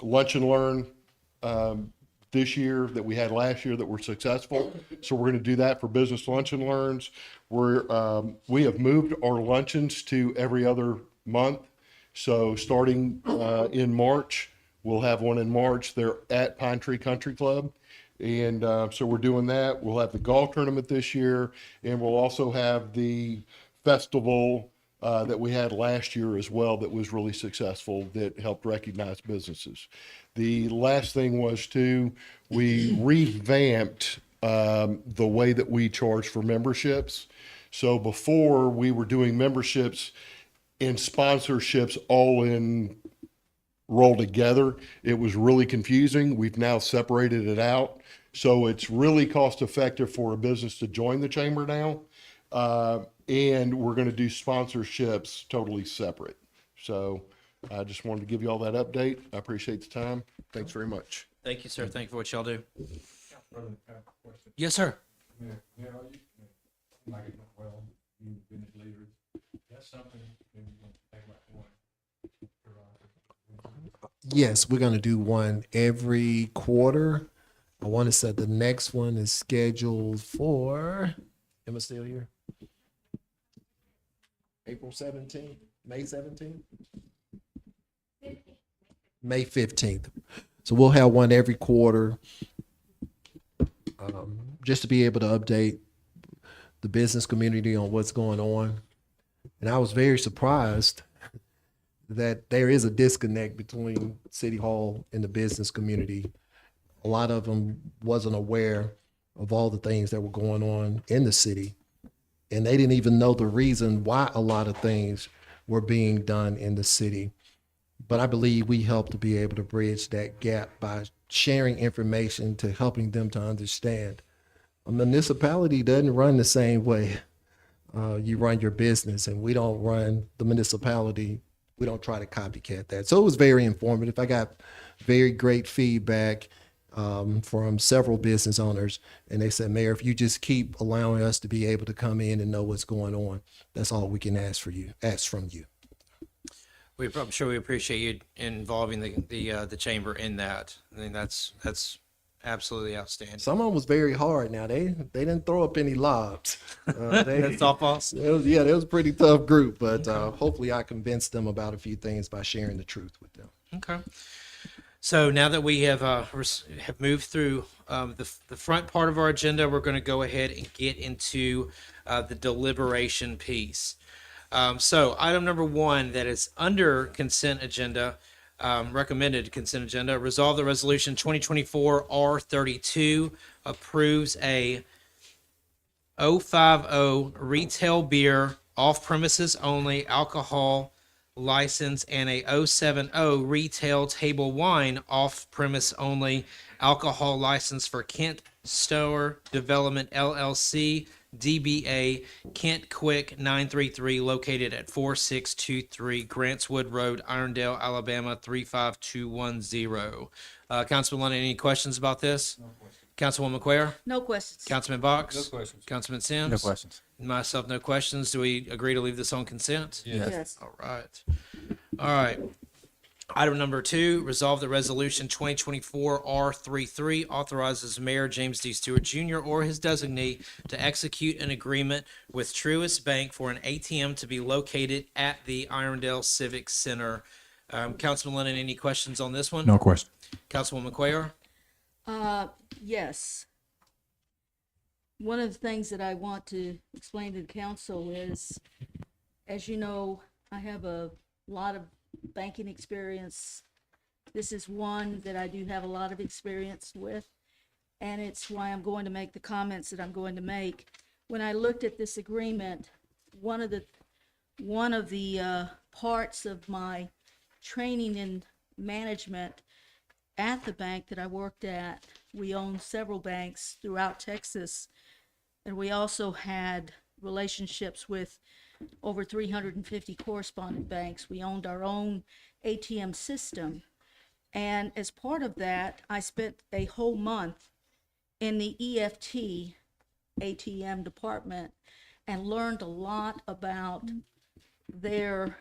lunch and learn this year that we had last year that were successful. So we're going to do that for business lunch and learns. We have moved our luncheons to every other month. So starting in March, we'll have one in March. They're at Pine Tree Country Club. And so we're doing that. We'll have the golf tournament this year, and we'll also have the festival that we had last year as well that was really successful, that helped recognize businesses. The last thing was we revamped the way that we charge for memberships. So before, we were doing memberships and sponsorships all in roll together. It was really confusing. We've now separated it out. So it's really cost effective for a business to join the chamber now. And we're going to do sponsorships totally separate. So I just wanted to give you all that update. I appreciate the time. Thanks very much. Thank you, sir. Thank you for what y'all do. Brother, I have a question. Yes, sir. Yeah, like, well, you business leaders, that's something maybe we can Yes, we're gonna do one every quarter. I want to say the next one is scheduled for, am I still here? April 17th, May 17th? May 15th. So we'll have one every quarter, just to be able to update the business community on what's going on. And I was very surprised that there is a disconnect between City Hall and the business community. A lot of them wasn't aware of all the things that were going on in the city. And they didn't even know the reason why a lot of things were being done in the city. But I believe we help to be able to bridge that gap by sharing information to helping them to understand. A municipality doesn't run the same way you run your business, and we don't run the municipality. We don't try to copycat that. So it was very informative. I got very great feedback from several business owners, and they said, Mayor, if you just keep allowing us to be able to come in and know what's going on, that's all we can ask from you. I'm sure we appreciate you involving the chamber in that. I mean, that's absolutely outstanding. Some of them was very hard. Now they didn't throw up any lobs. That's softballs. It was a pretty tough group, but hopefully I convinced them about a few things by sharing the truth with them. Okay. So now that we have moved through the front part of our agenda, we're going to go ahead and get into the deliberation piece. So item number 1 that is under consent agenda, recommended consent agenda, resolve the resolution 2024 R32 approves a 050 retail beer off premises only alcohol license and a 070 retail table wine off premise only alcohol license for Kent Store Development LLC DBA Kent Quick 933 located at 4623 Grantswood Road, Irondale, Alabama 35210. Councilman London, any questions about this? No questions. Councilwoman McQuare? No questions. Councilman Box? No questions. Councilman Sims? No questions. Myself, no questions. Do we agree to leave this on consent? Yes. All right. All right. Item number 2, resolve the resolution 2024 R33 authorizes Mayor James D. Stewart Jr. or his designee to execute an agreement with Truist Bank for an ATM to be located at the Irondale Civic Center. Councilman Lennon, any questions on this one? No question. Councilwoman McQuare? Yes. One of the things that I want to explain to the council is, as you know, I have a lot of banking experience. This is one that I do have a lot of experience with, and it's why I'm going to make the comments that I'm going to make. When I looked at this agreement, one of the parts of my training in management at the bank that I worked at, we owned several banks throughout Texas, and we also had relationships with over 350 correspondent banks. We owned our own ATM system. And as part of that, I spent a whole month in the EFT ATM department and learned a lot about their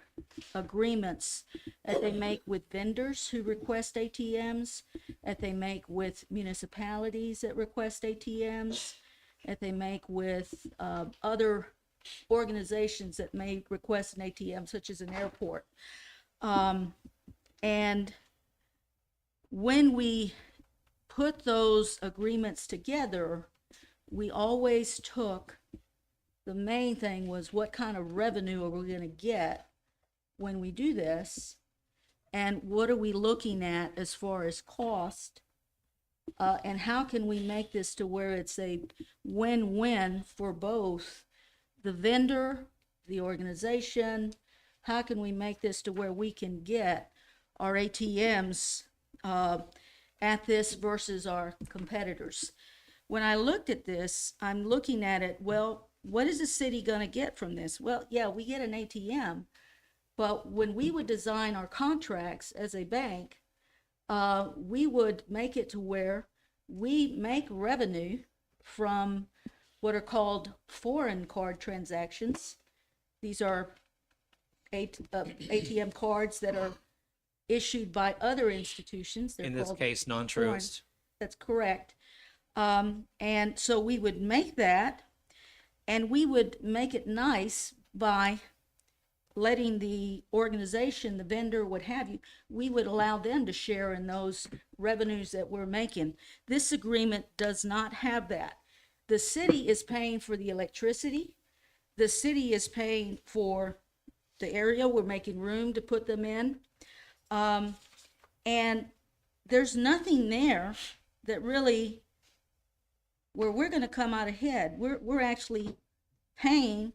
agreements that they make with vendors who request ATMs, that they make with municipalities that request ATMs, that they make with other organizations that may request an ATM, such as an airport. And when we put those agreements together, we always took, the main thing was what kind of revenue are we going to get when we do this, and what are we looking at as far as cost, and how can we make this to where it's a win-win for both the vendor, the organization. How can we make this to where we can get our ATMs at this versus our competitors? When I looked at this, I'm looking at it, well, what is the city going to get from this? Well, yeah, we get an ATM, but when we would design our contracts as a bank, we would make it to where we make revenue from what are called foreign card transactions. These are ATM cards that are issued by other institutions. They're In this called case, foreign- non-truist. That's correct. And so we would make that, and we would make it nice by letting the organization, the vendor, what have you, we would allow them to share in those revenues that we're making. This agreement does not have that. The city is paying for the electricity. The city is paying for the area. We're making room to put them in. And there's nothing there that really, where we're going to come out ahead. We're actually paying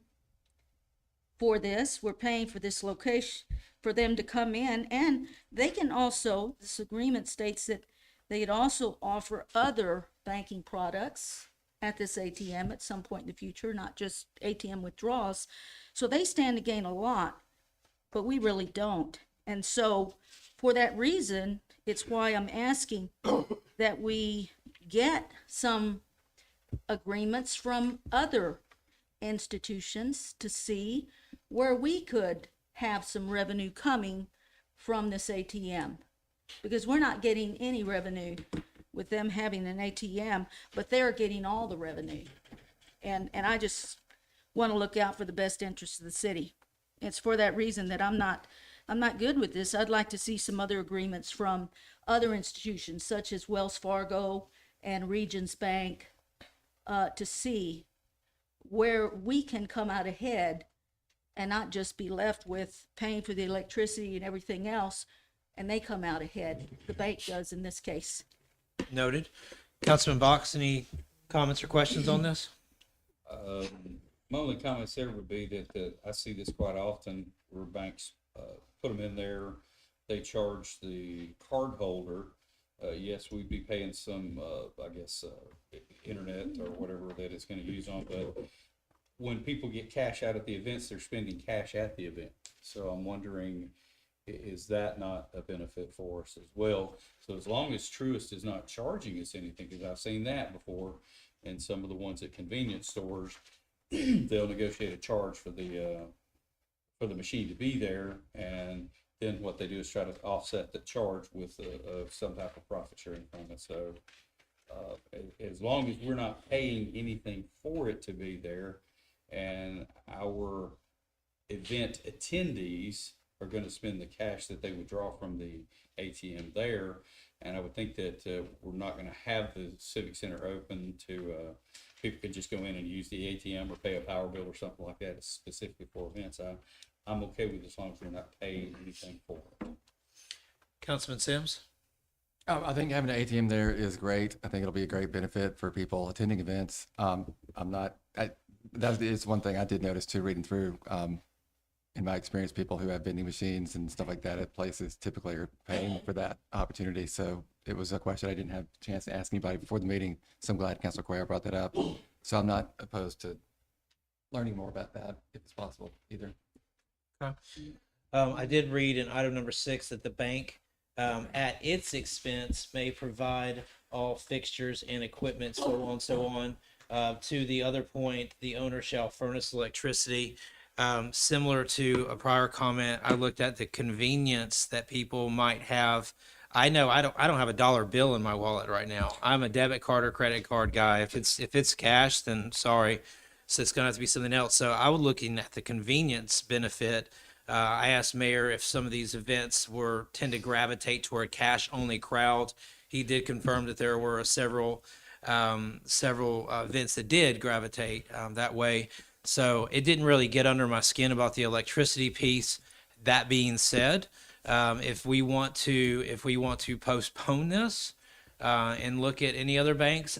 for this. We're paying for this location, for them to come in, and they can also, this agreement states that they could also offer other banking products at this ATM at some point in the future, not just ATM withdrawals. So they stand to gain a lot, but we really don't. And so for that reason, it's why I'm asking that we get some agreements from other institutions to see where we could have some revenue coming from this ATM. Because we're not getting any revenue with them having an ATM, but they're getting all the revenue. And I just want to look out for the best interests of the city. It's for that reason that I'm not good with this. I'd like to see some other agreements from other institutions such as Wells Fargo and Regions Bank, to see where we can come out ahead and not just be left with paying for the electricity and everything else, and they come out ahead. The bank does in this case. Noted. Councilman Box, any comments or questions on this? My only comments there would be that I see this quite often where banks put them in there. They charge the card holder. Yes, we'd be paying some, I guess, internet or whatever that it's going to use on, but when people get cash out at the events, they're spending cash at the event. So I'm wondering, is that not a benefit for us as well? So as long as Truist is not charging us anything, because I've seen that before, and some of the ones at convenience stores, they'll negotiate a charge for the machine to be there, and then what they do is try to offset the charge with some type of profit sharing from it. So as long as we're not paying anything for it to be there, and our event attendees are going to spend the cash that they would draw from the ATM there, and I would think that we're not going to have the Civic Center open to people can just go in and use the ATM or pay a power bill or something like that specifically for events. I'm okay with it as long as we're not paying anything for it. Councilman Sims? I think having an ATM there is great. I think it'll be a great benefit for people attending events. That is one thing I did notice too, reading through, in my experience, people who have vending machines and stuff like that at places typically are paying for that opportunity. So it was a question I didn't have a chance to ask anybody before the meeting. So I'm glad Councilor Cuellar brought that up. So I'm not opposed to learning more about that if it's possible either. I did read in item number 6 that the bank, at its expense, may provide all fixtures and equipment, so on, so on. To the other point, the owner shall furnish electricity. Similar to a prior comment, I looked at the convenience that people might have. I know I don't have a dollar bill in my wallet right now. I'm a debit card or credit card guy. If it's cash, then sorry. So it's going to have to be something else. So I was looking at the convenience benefit. I asked Mayor if some of these events tend to gravitate toward a cash-only crowd. He did confirm that there were several events that did gravitate that way. So it didn't really get under my skin about the electricity piece. That being said, if we want to postpone this and look at any other banks,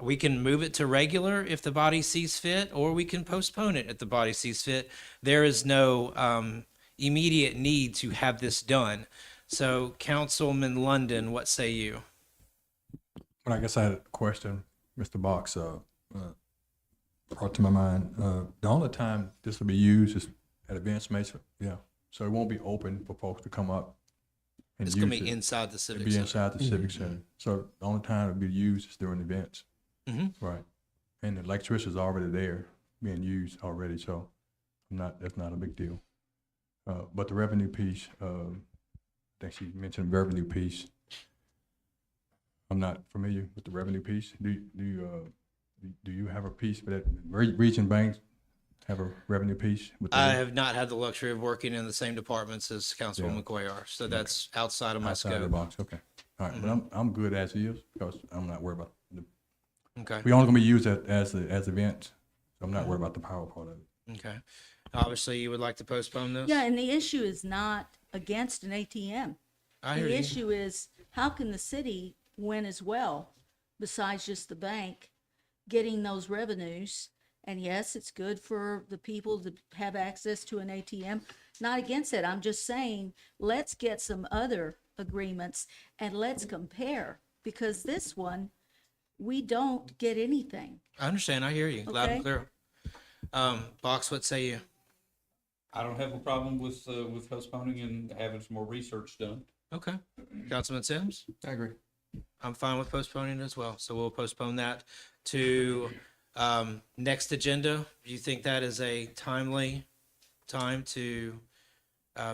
we can move it to regular if the body sees fit, or we can postpone it if the body sees fit. There is no immediate need to have this done. So, Councilman London, what say you? Well, I guess I had a question, Mr. Box, brought to my mind. The only time this will be used is at events, yeah. So it won't be open for folks to come up and It's use going to be it. inside the Civic It'll be Center. inside the Civic Center. So the only time it'll be used is during events. Mm-hmm. Right. And the electricity is already there, being used already, so that's not a big deal. But the revenue piece, I think she mentioned revenue piece. I'm not familiar with the revenue piece. Do you have a piece for that? Region banks have a revenue piece? With I the- have not had the luxury of working in the same departments as Councilwoman Cuellar, so that's outside of my Outside of the scope. box, okay. All right, but I'm good as is, because I'm not worried about Okay, we only gonna be used as events, so I'm not worried about the power part of it. okay. Obviously, you would like to postpone this? Yeah, and the issue is not against an ATM. I hear The you. issue is, how can the city win as well, besides just the bank, getting those revenues? And yes, it's good for the people to have access to an ATM. Not against it. I'm just saying, let's get some other agreements and let's compare. Because this one, we don't get anything. I understand. I hear you loud and Okay. clear. Box, what say you? I don't have a problem with postponing and having some more research done. Okay. Councilman Sims? I agree. I'm fine with postponing as well. So we'll postpone that to next agenda. Do you think that is a timely time to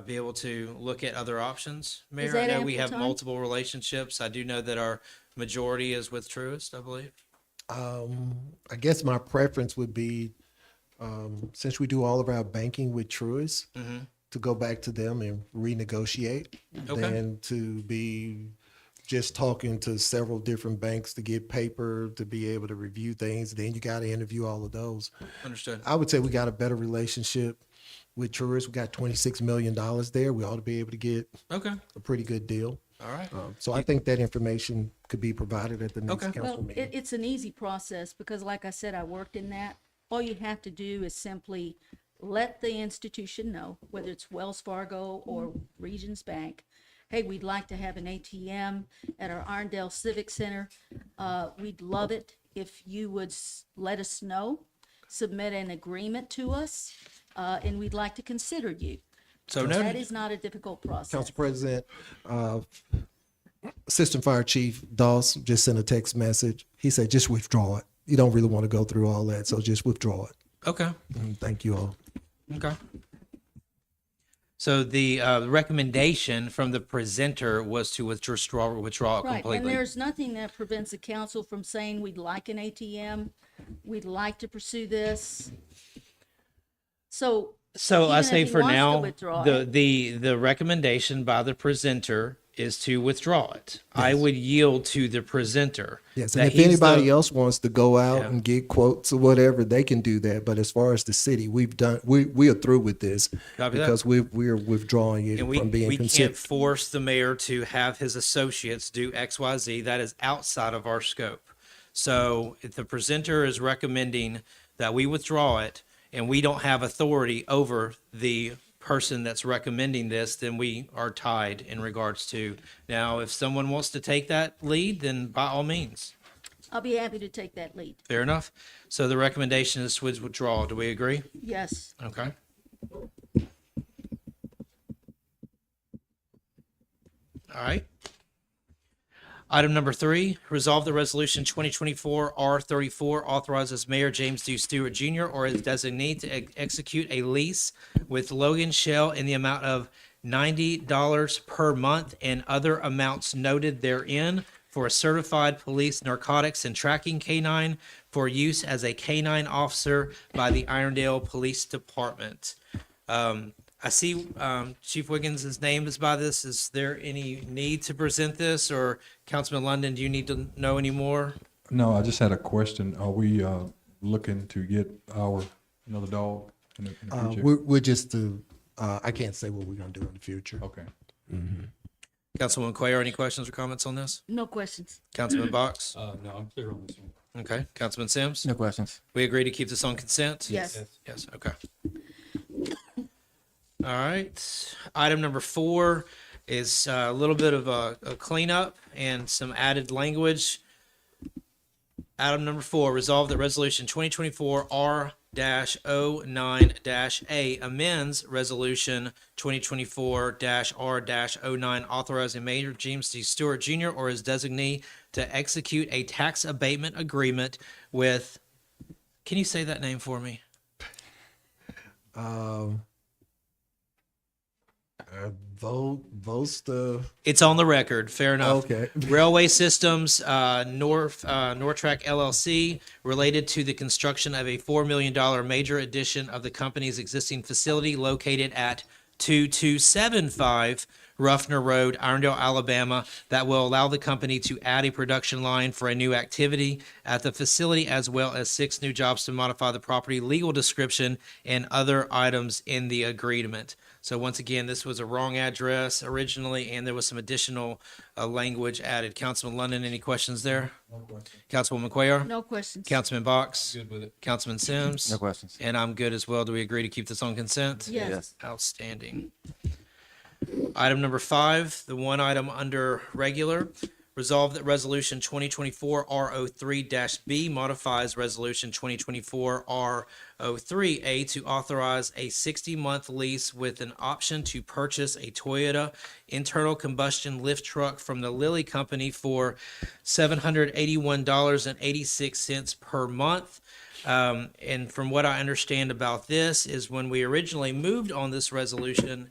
be able to look at other options? Mayor, I that know we ample have time? multiple relationships. I do know that our majority is with Truist, I believe. I guess my preference would be, since we do all of our banking with Truist, to go back to them and renegotiate Okay. than to be just talking to several different banks to get paper, to be able to review things. Then you got to interview all of those. Understood. I would say we got a better relationship with Truist. We got $26 million there. We ought to be able to get Okay. a pretty good deal. All right. So I think that information could be provided at the next Okay. council Well, meeting. it's an easy process because like I said, I worked in that. All you have to do is simply let the institution know, whether it's Wells Fargo or Regions Bank, hey, we'd like to have an ATM at our Irondale Civic Center. We'd love it if you would let us know, submit an agreement to us, and we'd like to consider you. So That noted. is not a difficult process. Council President, Assistant Fire Chief Doss just sent a text message. He said, just withdraw it. You don't really want to go through all that, so just withdraw it. Okay. Thank you all. Okay. So the recommendation from the presenter was to withdraw it Right, and completely. there's nothing that prevents the council from saying we'd like an ATM, we'd like to pursue this. So. So I even say if he for wants to now, withdraw the, it- the recommendation by the presenter is to withdraw it. I would yield to the presenter. Yes, that and if he's anybody the- else wants to go out Yeah. and get quotes or whatever, they can do that. But as far as the city, we are through with this Copy that. because we're withdrawing it And we, from being we can't considered. force the mayor to have his associates do X, Y, Z. That is outside of our scope. So if the presenter is recommending that we withdraw it and we don't have authority over the person that's recommending this, then we are tied in regards to. Now, if someone wants to take that lead, then by all means, I'll be happy to take that lead. fair enough. So the recommendation is to withdraw. Do we agree? Yes. Okay. All right. Item number 3, resolve the resolution 2024 R34 authorizes Mayor James D. Stewart Jr. or his designee to execute a lease with Logan Shell in the amount of $90 per month and other amounts noted therein for a certified police narcotics and tracking canine for use as a canine officer by the Irondale Police Department. I see Chief Wiggins' name is by this. Is there any need to present this, or Councilman London, do you need to know any more? No, I just had a question. Are we looking to get another dog in the future? We're just I can't say what we're gonna do in the future. Okay. Councilwoman Cuellar, any questions or comments on this? No questions. Councilman Box? No, I'm clear on this one. Okay. Councilman Sims? No questions. We agree to keep this on consent? Yes. Yes, okay. All right. Item number 4 is a little bit of a cleanup and some added language. Item number 4, resolve that resolution 2024 R-09-A amends resolution 2024 R-09 authorizing Mayor James D. Stewart Jr. or his designee to execute a tax abatement agreement with, can you say that name for me? Votes the, It's on the record. Fair enough. Okay. Railway Systems, Nortrack LLC, related to the construction of a $4 million major addition of the company's existing facility located at 2275 Ruffner Road, Irondale, Alabama, that will allow the company to add a production line for a new activity at the facility, as well as 6 new jobs to modify the property legal description and other items in the agreement. So once again, this was a wrong address originally, and there was some additional language added. Councilman London, any questions there? No questions. Councilwoman Cuellar? No questions. Councilman Box? Good with it. Councilman Sims? No questions. And I'm good as well. Do we agree to keep this on consent? Yes. Outstanding. Item number 5, the one item under regular. Resolve that Resolution 2024 R03-B modifies Resolution 2024 R03A to authorize a 60-month lease with an option to purchase a Toyota internal combustion lift truck from the Lilly Company for $781.86 per month. And from what I understand about this is when we originally moved on this resolution,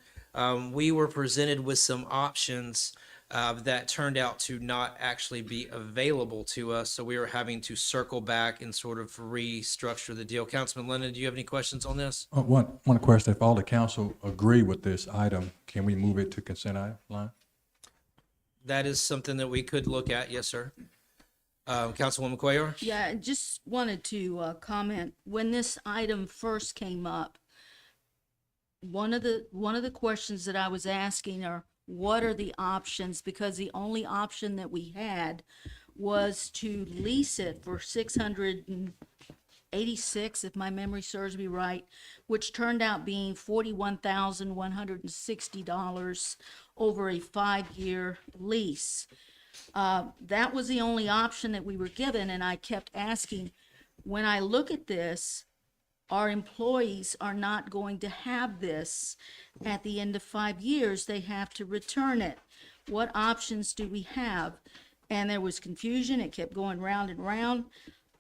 we were presented with some options that turned out to not actually be available to us. So we were having to circle back and sort of restructure the deal. Councilman Lennon, do you have any questions on this? One question, if all the council agree with this item, can we move it to consent item line? That is something that we could look at. Yes, sir. Councilwoman Cuellar? Yeah, I just wanted to comment, when this item first came up, one of the questions that I was asking are, what are the options? Because the only option that we had was to lease it for $686, if my memory serves me right, which turned out being $41,160 over a 5-year lease. That was the only option that we were given, and I kept asking, when I look at this, our employees are not going to have this at the end of 5 years. They have to return it. What options do we have? And there was confusion. It kept going round and round.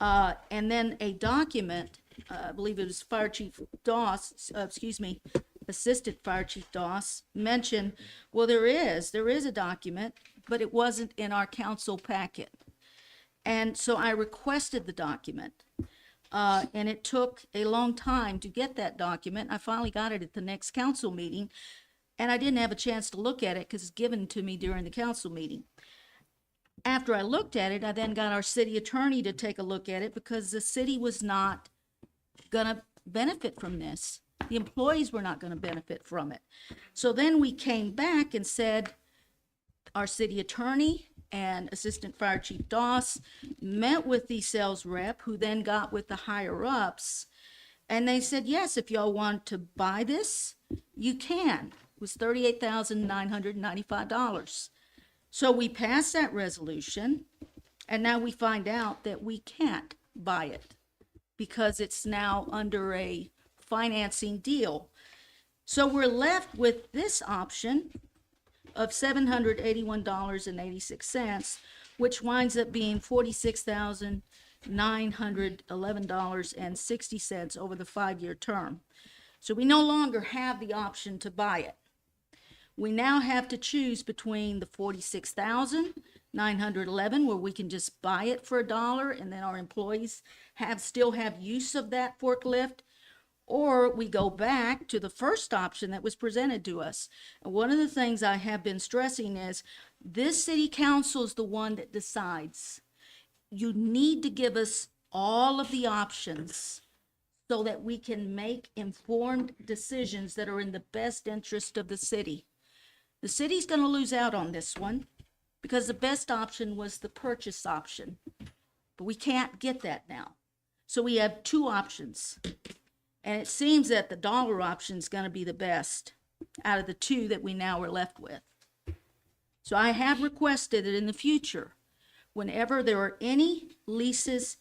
And then a document, I believe it was Fire Chief Doss, Assistant Fire Chief Doss, mentioned, well, there is a document, but it wasn't in our council packet. And so I requested the document. And it took a long time to get that document. I finally got it at the next council meeting, and I didn't have a chance to look at it because it's given to me during the council meeting. After I looked at it, I then got our city attorney to take a look at it because the city was not gonna benefit from this. The employees were not gonna benefit from it. So then we came back and said, our city attorney and Assistant Fire Chief Doss met with the sales rep, who then got with the higher ups, and they said, yes, if y'all want to buy this, you can. It was $38,995. So we passed that resolution, and now we find out that we can't buy it because it's now under a financing deal. So we're left with this option of $781.86, which winds up being $46,911.60 over the 5-year term. So we no longer have the option to buy it. We now have to choose between the $46,911, where we can just buy it for $1 and then our employees still have use of that forklift, or we go back to the first option that was presented to us. And one of the things I have been stressing is this city council is the one that decides. You need to give us all of the options so that we can make informed decisions that are in the best interest of the city. The city's going to lose out on this one because the best option was the purchase option, but we can't get that now. So we have 2 options. And it seems that the dollar option is going to be the best out of the 2 that we now are left with. So I have requested that in the future, whenever there are any leases,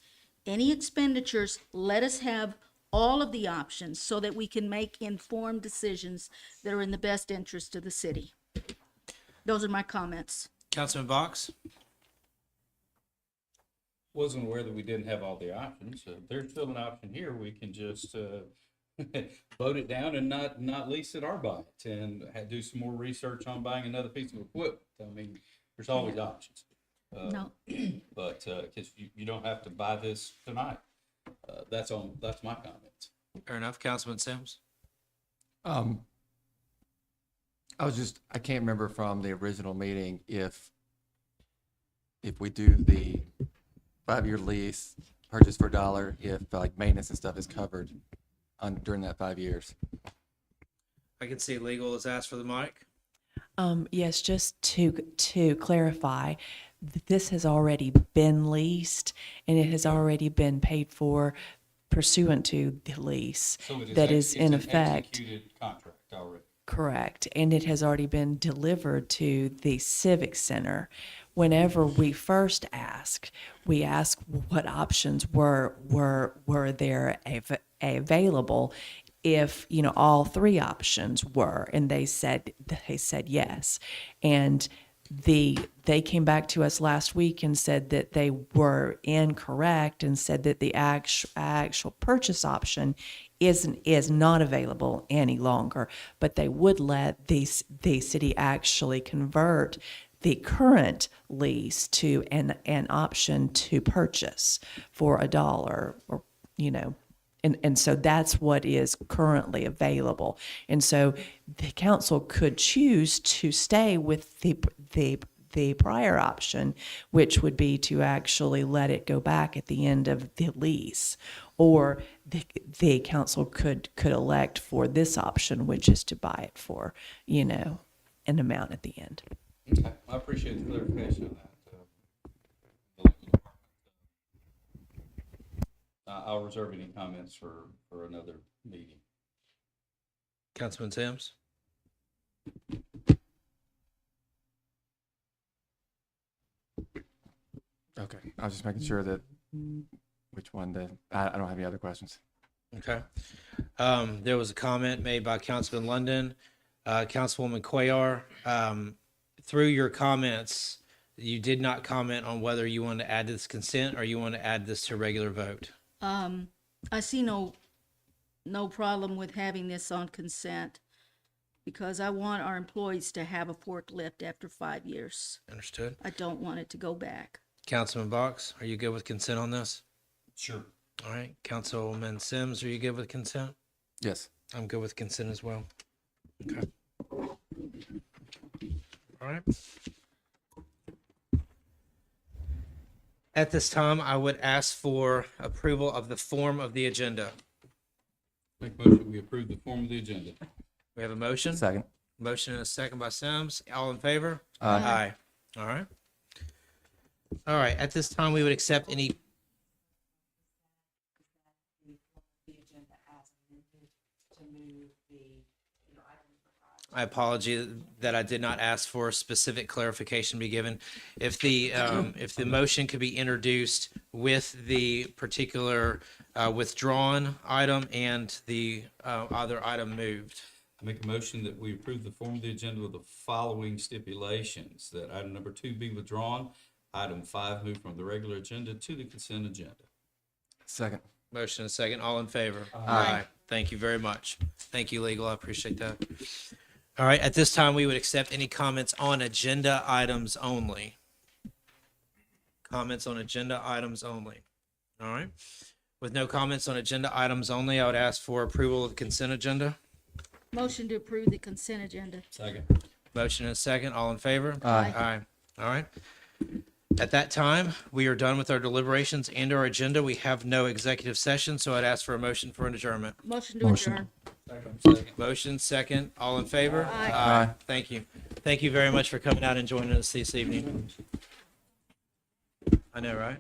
any expenditures, let us have all of the options so that we can make informed decisions that are in the best interest of the city. Those are my comments. Councilman Box? Wasn't aware that we didn't have all the options. There's still an option here. We can just vote it down and not lease it or buy it, and do some more research on buying another piece of equipment. I mean, there's always options. No. But, cause you don't have to buy this tonight. That's my comments. Fair enough. Councilman Sims? I can't remember from the original meeting if we do the 5-year lease, purchase for $1, if like maintenance and stuff is covered during that 5 years. I can see legal has asked for the mic. Yes, just to clarify, this has already been leased and it has already been paid for pursuant to the lease So it is that is in it's an effect. executed contract already. Correct. And it has already been delivered to the Civic Center. Whenever we first asked, we asked what options were there available if, all 3 options were, and they said yes. And they came back to us last week and said that they were incorrect and said that the actual purchase option is not available any longer, but they would let the city actually convert the current lease to an option to purchase for $1 or, and so that's what is currently available. And so the council could choose to stay with the prior option, which would be to actually let it go back at the end of the lease. Or the council could elect for this option, which is to buy it for, an amount at the end. Okay, I appreciate the clarification on that. I'll reserve any comments for another meeting. Councilman Sims? Okay, I was just making sure that which one I don't have any other questions. Okay. There was a comment made by Councilman London, Councilwoman Cuellar. Through your comments, you did not comment on whether you want to add this consent or you want to add this to regular vote. I see no problem with having this on consent because I want our employees to have a forklift after 5 years. Understood. I don't want it to go back. Councilman Box, are you good with consent on this? Sure. All right. Councilman Sims, are you good with consent? Yes. I'm good with consent as well. Okay. All right. At this time, I would ask for approval of the form of the agenda. Make a motion, we approve the form of the agenda. We have a motion. Second. Motion and a second by Sims. All in favor? Aye. All right. All right. At this time, we would accept any. I apologize that I did not ask for a specific clarification to be given. If the motion could be introduced with the particular withdrawn item and the other item moved. I make a motion that we approve the form of the agenda with the following stipulations, that item number 2 be withdrawn, item 5 move from the regular agenda to the consent agenda. Second. Motion and a second. All in favor? Aye. Thank you very much. Thank you, legal. I appreciate that. All right. At this time, we would accept any comments on agenda items only. Comments on agenda items only. All right. With no comments on agenda items only, I would ask for approval of the consent agenda. Motion to approve the consent agenda. Second. Motion and a second. All in favor? Aye. Aye. All right. At that time, we are done with our deliberations and our agenda. We have no executive session, so I'd ask for a motion for an adjournment. Motion to adjourn. Motion, second. All in favor? Aye. Aye. Thank you. Thank you very much for coming out and joining us this evening. I know, right?